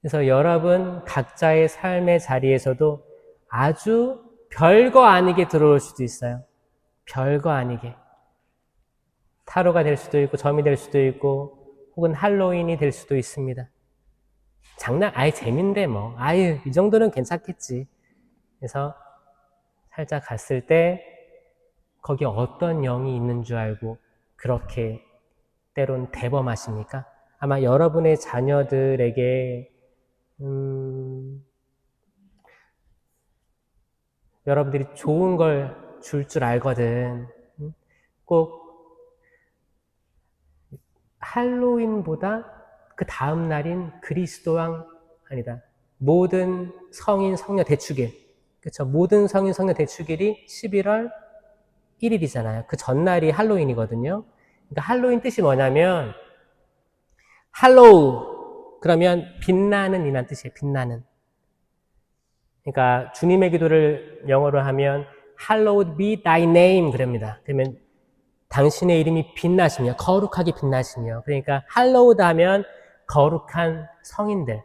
그래서 여러분 각자의 삶의 자리에서도 아주 별거 아니게 들어올 수도 있어요. 별거 아니게. 타로가 될 수도 있고 점이 될 수도 있고 혹은 할로윈이 될 수도 있습니다. 재밌는데 이 정도는 괜찮겠지. 그래서 살짝 갔을 때 거기 어떤 영이 있는 줄 알고 그렇게 때론 대범하십니까? 아마 여러분의 자녀들에게 여러분들이 좋은 걸 줄 줄 알거든. 꼭 할로윈보다 그 다음 날인 그리스도왕 모든 성인 성녀 대축일. 그렇죠? 모든 성인 성녀 대축일이 11월 1일이잖아요. 그 전날이 할로윈이거든요. 그러니까 할로윈 뜻이 뭐냐면 할로우 그러면 빛나는 이란 뜻이에요. 빛나는. 그러니까 주님의 기도를 영어로 하면 Hallowed be thy name 그럽니다. 그러면 당신의 이름이 빛나시며 거룩하게 빛나시며 그러니까 Hallowed 하면 거룩한 성인들,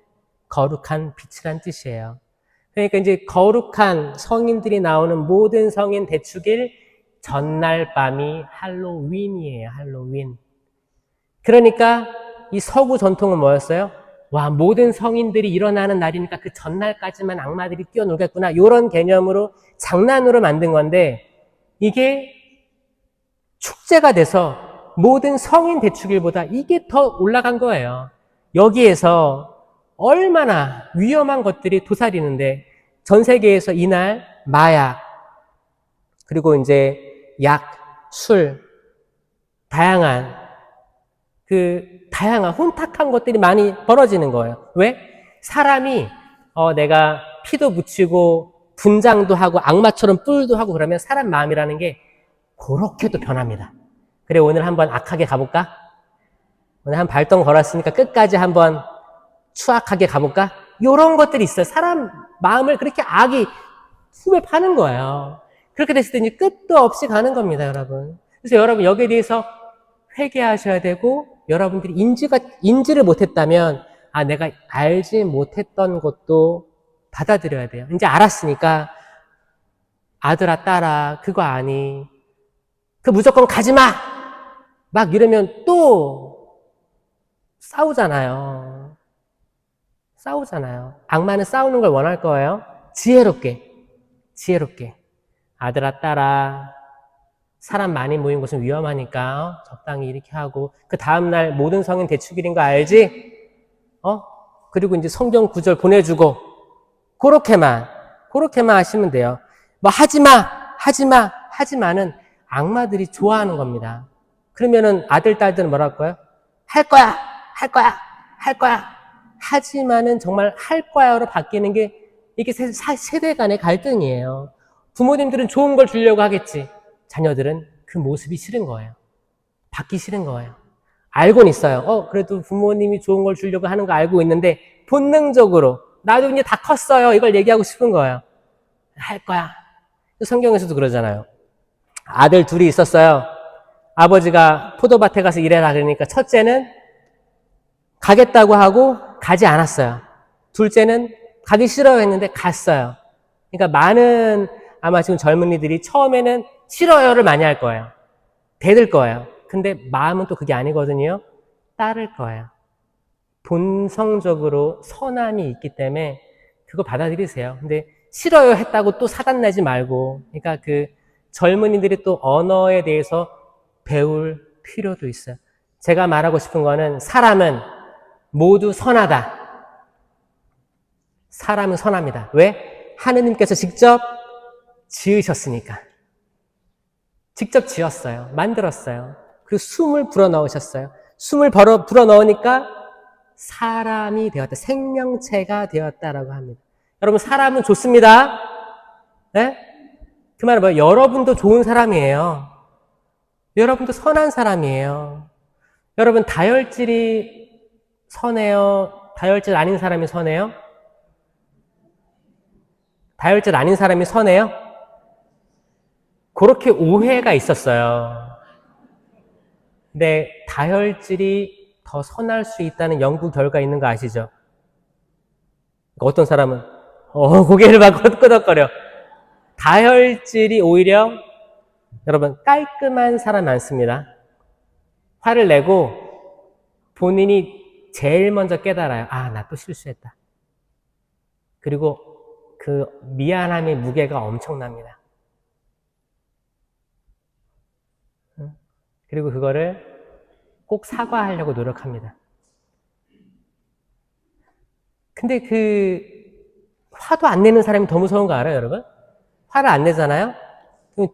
거룩한 빛이란 뜻이에요. 그러니까 이제 거룩한 성인들이 나오는 모든 성인 대축일 전날 밤이 할로윈이에요. 할로윈. 그러니까 이 서구 전통은 뭐였어요? 모든 성인들이 일어나는 날이니까 그 전날까지만 악마들이 뛰어놀겠구나. 이런 개념으로 장난으로 만든 건데 이게 축제가 돼서 모든 성인 대축일보다 이게 더 올라간 거예요. 여기에서 얼마나 위험한 것들이 도사리는데 전 세계에서 이날 마약 그리고 이제 약, 술 다양한 혼탁한 것들이 많이 벌어지는 거예요. 왜? 사람이 내가 피도 묻히고 분장도 하고 악마처럼 뿔도 하고 그러면 사람 마음이라는 게 그렇게 또 변합니다. 그래, 오늘 한번 악하게 가볼까? 오늘 한 발동 걸었으니까 끝까지 한번 추악하게 가볼까? 이런 것들이 있어요. 사람 마음을 그렇게 악이 숨에 파는 거예요. 그렇게 됐을 때 이제 끝도 없이 가는 겁니다, 여러분. 그래서 여러분 여기에 대해서 회개하셔야 되고, 여러분들이 인지를 못했다면, 아, 내가 알지 못했던 것도 받아들여야 돼요. 이제 알았으니까, 아들아, 딸아, 그거 아니. 그 무조건 가지 마! 막 이러면 또 싸우잖아요. 악마는 싸우는 걸 원할 거예요. 지혜롭게. 아들아, 딸아, 사람 많이 모인 곳은 위험하니까 적당히 이렇게 하고, 그 다음날 모든 성인 대축일인 거 알지? 그리고 이제 성경 구절 보내주고, 그렇게만 하시면 돼요. 뭐 하지마는 악마들이 좋아하는 겁니다. 그러면은 아들, 딸들은 뭐라 할 거예요? 할 거야. 하지만은 정말 할 거야로 바뀌는 게 이게 세대 간의 갈등이에요. 부모님들은 좋은 걸 주려고 하겠지. 자녀들은 그 모습이 싫은 거예요. 받기 싫은 거예요. 알고는 있어요. 그래도 부모님이 좋은 걸 주려고 하는 거 알고 있는데 본능적으로 나도 이제 다 컸어요. 이걸 얘기하고 싶은 거예요. 할 거야. 성경에서도 그러잖아요. 아들 둘이 있었어요. 아버지가 포도밭에 가서 일해라 그러니까 첫째는 가겠다고 하고 가지 않았어요. 둘째는 가기 싫어요 했는데 갔어요. 그러니까 많은 아마 지금 젊은이들이 처음에는 싫어요를 많이 할 거예요. 대들 거예요. 근데 마음은 또 그게 아니거든요. 따를 거예요. 본성적으로 선함이 있기 때문에 그거 받아들이세요. 근데 싫어요 했다고 또 사단 내지 말고, 그러니까 그 젊은이들이 또 언어에 대해서 배울 필요도 있어요. 제가 말하고 싶은 거는 사람은 모두 선하다. 사람은 선합니다. 왜? 하느님께서 직접 지으셨으니까. 직접 지었어요. 만들었어요. 그 숨을 불어넣으셨어요. 숨을 불어넣으니까 사람이 되었다. 생명체가 되었다라고 합니다. 여러분, 사람은 좋습니다. 네? 그 말은 뭐예요? 여러분도 좋은 사람이에요. 여러분도 선한 사람이에요. 여러분, 다혈질이 선해요? 다혈질 아닌 사람이 선해요? 다혈질 아닌 사람이 선해요? 그렇게 오해가 있었어요. 근데 다혈질이 더 선할 수 있다는 연구 결과 있는 거 아시죠? 어떤 사람은 고개를 막 끄덕거려. 다혈질이 오히려 여러분 깔끔한 사람 많습니다. 화를 내고 본인이 제일 먼저 깨달아요. 아, 나 또 실수했다. 그리고 그 미안함의 무게가 엄청납니다. 그리고 그거를 꼭 사과하려고 노력합니다. 근데 그 화도 안 내는 사람이 더 무서운 거 알아요, 여러분? 화를 안 내잖아요?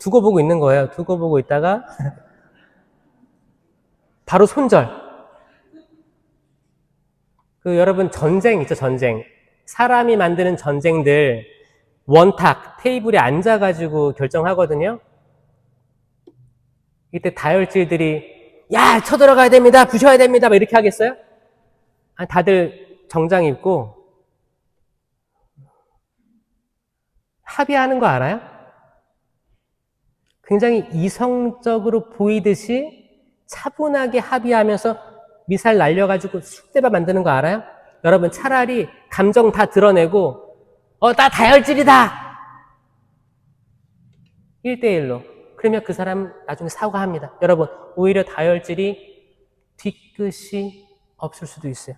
두고 보고 있는 거예요. 두고 보고 있다가 바로 손절. 그 여러분 전쟁 있죠, 전쟁. 사람이 만드는 전쟁들 원탁 테이블에 앉아가지고 결정하거든요. 이때 다혈질들이 야, 쳐들어가야 됩니다, 부셔야 됩니다 막 이렇게 하겠어요? 다들 정장 입고 합의하는 거 알아요? 굉장히 이성적으로 보이듯이 차분하게 합의하면서 미사일 날려가지고 쑥대밭 만드는 거 알아요? 여러분, 차라리 감정 다 드러내고 나 다혈질이다 1대1로. 그러면 그 사람 나중에 사과합니다. 여러분, 오히려 다혈질이 뒤끝이 없을 수도 있어요.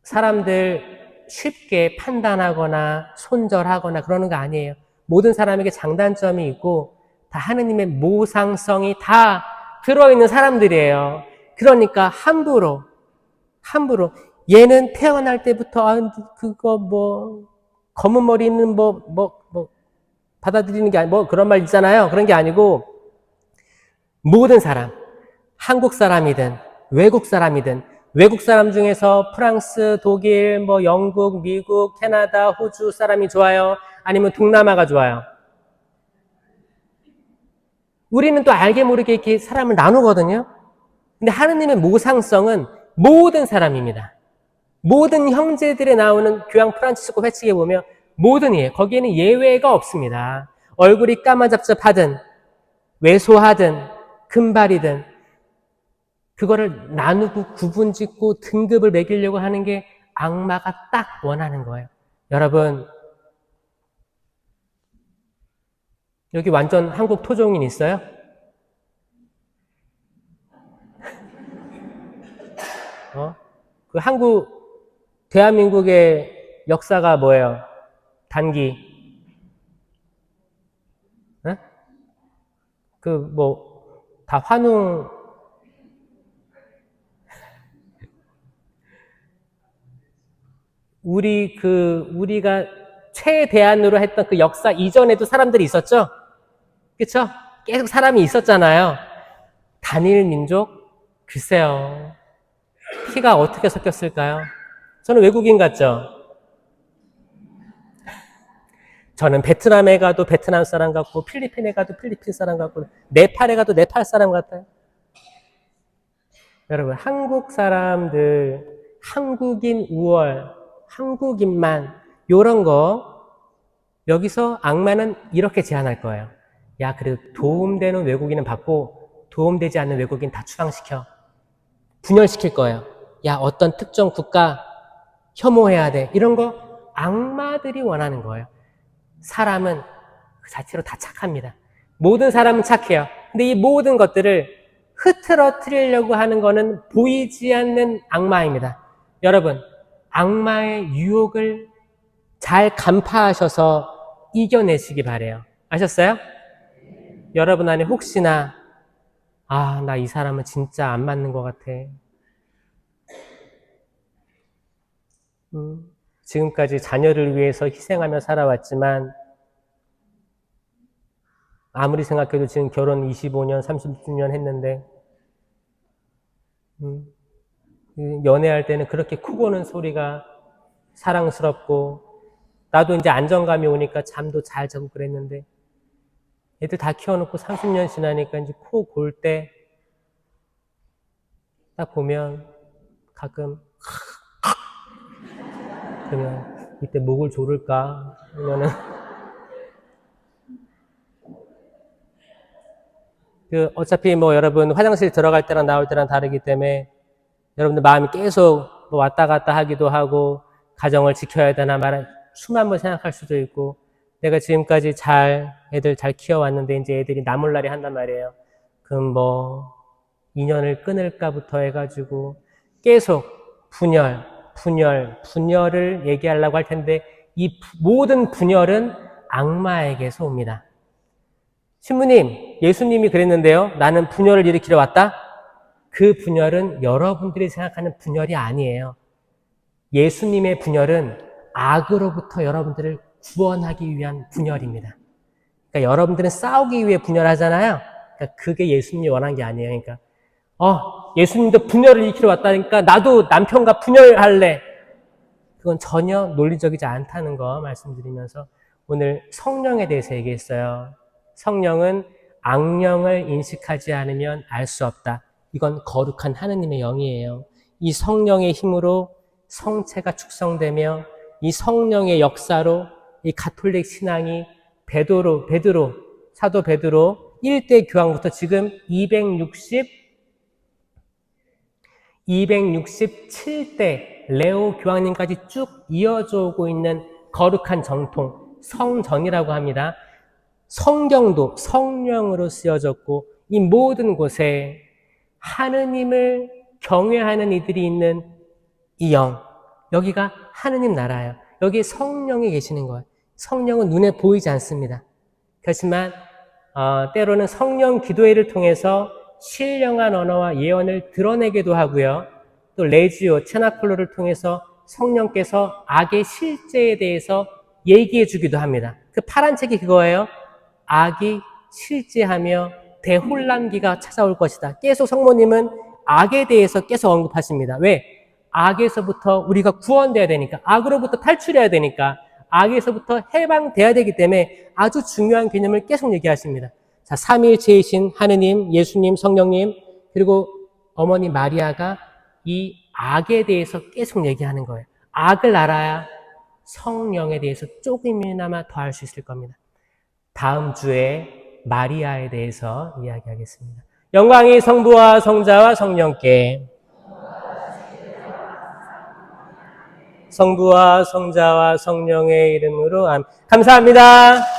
사람들 쉽게 판단하거나 손절하거나 그러는 거 아니에요. 모든 사람에게 장단점이 있고 다 하느님의 모상성이 다 들어있는 사람들이에요. 그러니까 함부로 얘는 태어날 때부터 그거 검은 머리 있는 받아들이는 게 아니고 그런 말 있잖아요. 그런 게 아니고 모든 사람, 한국 사람이든 외국 사람이든, 외국 사람 중에서 프랑스, 독일, 영국, 미국, 캐나다, 호주 사람이 좋아요? 아니면 동남아가 좋아요? 우리는 또 알게 모르게 이렇게 사람을 나누거든요. 근데 하느님의 모상성은 모든 사람입니다. 모든 형제들에 나오는 교황 프란치스코 회칙에 보면 모든이에요. 거기에는 예외가 없습니다. 얼굴이 까마잡잡하든 왜소하든 금발이든 그거를 나누고 구분짓고 등급을 매기려고 하는 게 악마가 딱 원하는 거예요. 여러분, 여기 완전 한국 토종인 있어요? 대한민국의 역사가 뭐예요? 단기. 네? 다 환웅, 우리가 최대한으로 했던 그 역사 이전에도 사람들이 있었죠? 그쵸? 계속 사람이 있었잖아요. 단일 민족? 글쎄요. 피가 어떻게 섞였을까요? 저는 외국인 같죠? 저는 베트남에 가도 베트남 사람 같고, 필리핀에 가도 필리핀 사람 같고, 네팔에 가도 네팔 사람 같아요. 여러분, 한국 사람들, 한국인 우월, 한국인만, 요런 거, 여기서 악마는 이렇게 제안할 거예요. 야, 그래도 도움되는 외국인은 받고, 도움되지 않는 외국인 다 추방시켜. 분열시킬 거예요. 야, 어떤 특정 국가 혐오해야 돼. 이런 거 악마들이 원하는 거예요. 사람은 그 자체로 다 착합니다. 모든 사람은 착해요. 근데 이 모든 것들을 흐트러뜨리려고 하는 거는 보이지 않는 악마입니다. 여러분, 악마의 유혹을 잘 간파하셔서 이겨내시기 바래요. 아셨어요? 여러분 안에 혹시나 나 이 사람은 진짜 안 맞는 것 같아. 지금까지 자녀를 위해서 희생하며 살아왔지만 아무리 생각해도 지금 결혼 25년, 30년 했는데 연애할 때는 그렇게 크고는 소리가 사랑스럽고 나도 이제 안정감이 오니까 잠도 잘 자고 그랬는데 애들 다 키워놓고 30년 지나니까 이제 코 골 때 딱 보면 가끔 그러면 이때 목을 조를까? 아니면은 어차피 여러분 화장실 들어갈 때랑 나올 때랑 다르기 때문에 여러분들 마음이 계속 왔다 갔다 하기도 하고 가정을 지켜야 되나 수만 번 생각할 수도 있고 내가 지금까지 애들 잘 키워왔는데 이제 애들이 나몰라리 한단 말이에요. 그럼 인연을 끊을까부터 해가지고 계속 분열을 얘기하려고 할 텐데 이 모든 분열은 악마에게서 옵니다. 신부님, 예수님이 그랬는데요. 나는 분열을 일으키러 왔다? 그 분열은 여러분들이 생각하는 분열이 아니에요. 예수님의 분열은 악으로부터 여러분들을 구원하기 위한 분열입니다. 그러니까 여러분들은 싸우기 위해 분열하잖아요. 그러니까 그게 예수님이 원한 게 아니에요. 그러니까 예수님도 분열을 일으키러 왔다니까 나도 남편과 분열할래. 그건 전혀 논리적이지 않다는 거 말씀드리면서 오늘 성령에 대해서 얘기했어요. 성령은 악령을 인식하지 않으면 알 수 없다. 이건 거룩한 하느님의 영이에요. 이 성령의 힘으로 성체가 축성되며 이 성령의 역사로 이 가톨릭 신앙이 사도 베드로 1대 교황부터 지금 267대 레오 교황님까지 쭉 이어져 오고 있는 거룩한 정통, 성전이라고 합니다. 성경도 성령으로 쓰여졌고 이 모든 곳에 하느님을 경외하는 이들이 있는 이 영, 여기가 하느님 나라예요. 여기 성령이 계시는 거예요. 성령은 눈에 보이지 않습니다. 그렇지만 때로는 성령 기도회를 통해서 신령한 언어와 예언을 드러내기도 하고요. 또 레지오, 체나클로를 통해서 성령께서 악의 실제에 대해서 얘기해 주기도 합니다. 그 파란 책이 그거예요. 악이 실제하며 대혼란기가 찾아올 것이다. 계속 성모님은 악에 대해서 계속 언급하십니다. 왜? 악에서부터 우리가 구원돼야 되니까, 악으로부터 탈출해야 되니까, 악에서부터 해방돼야 되기 때문에 아주 중요한 개념을 계속 얘기하십니다. 자, 삼위일체이신 하느님, 예수님, 성령님, 그리고 어머니 마리아가 이 악에 대해서 계속 얘기하는 거예요. 악을 알아야 성령에 대해서 조금이나마 더 알 수 있을 겁니다. 다음 주에 마리아에 대해서 이야기하겠습니다. 영광이 성부와 성자와 성령께, 성부와 성자와 성령의 이름으로 감사합니다.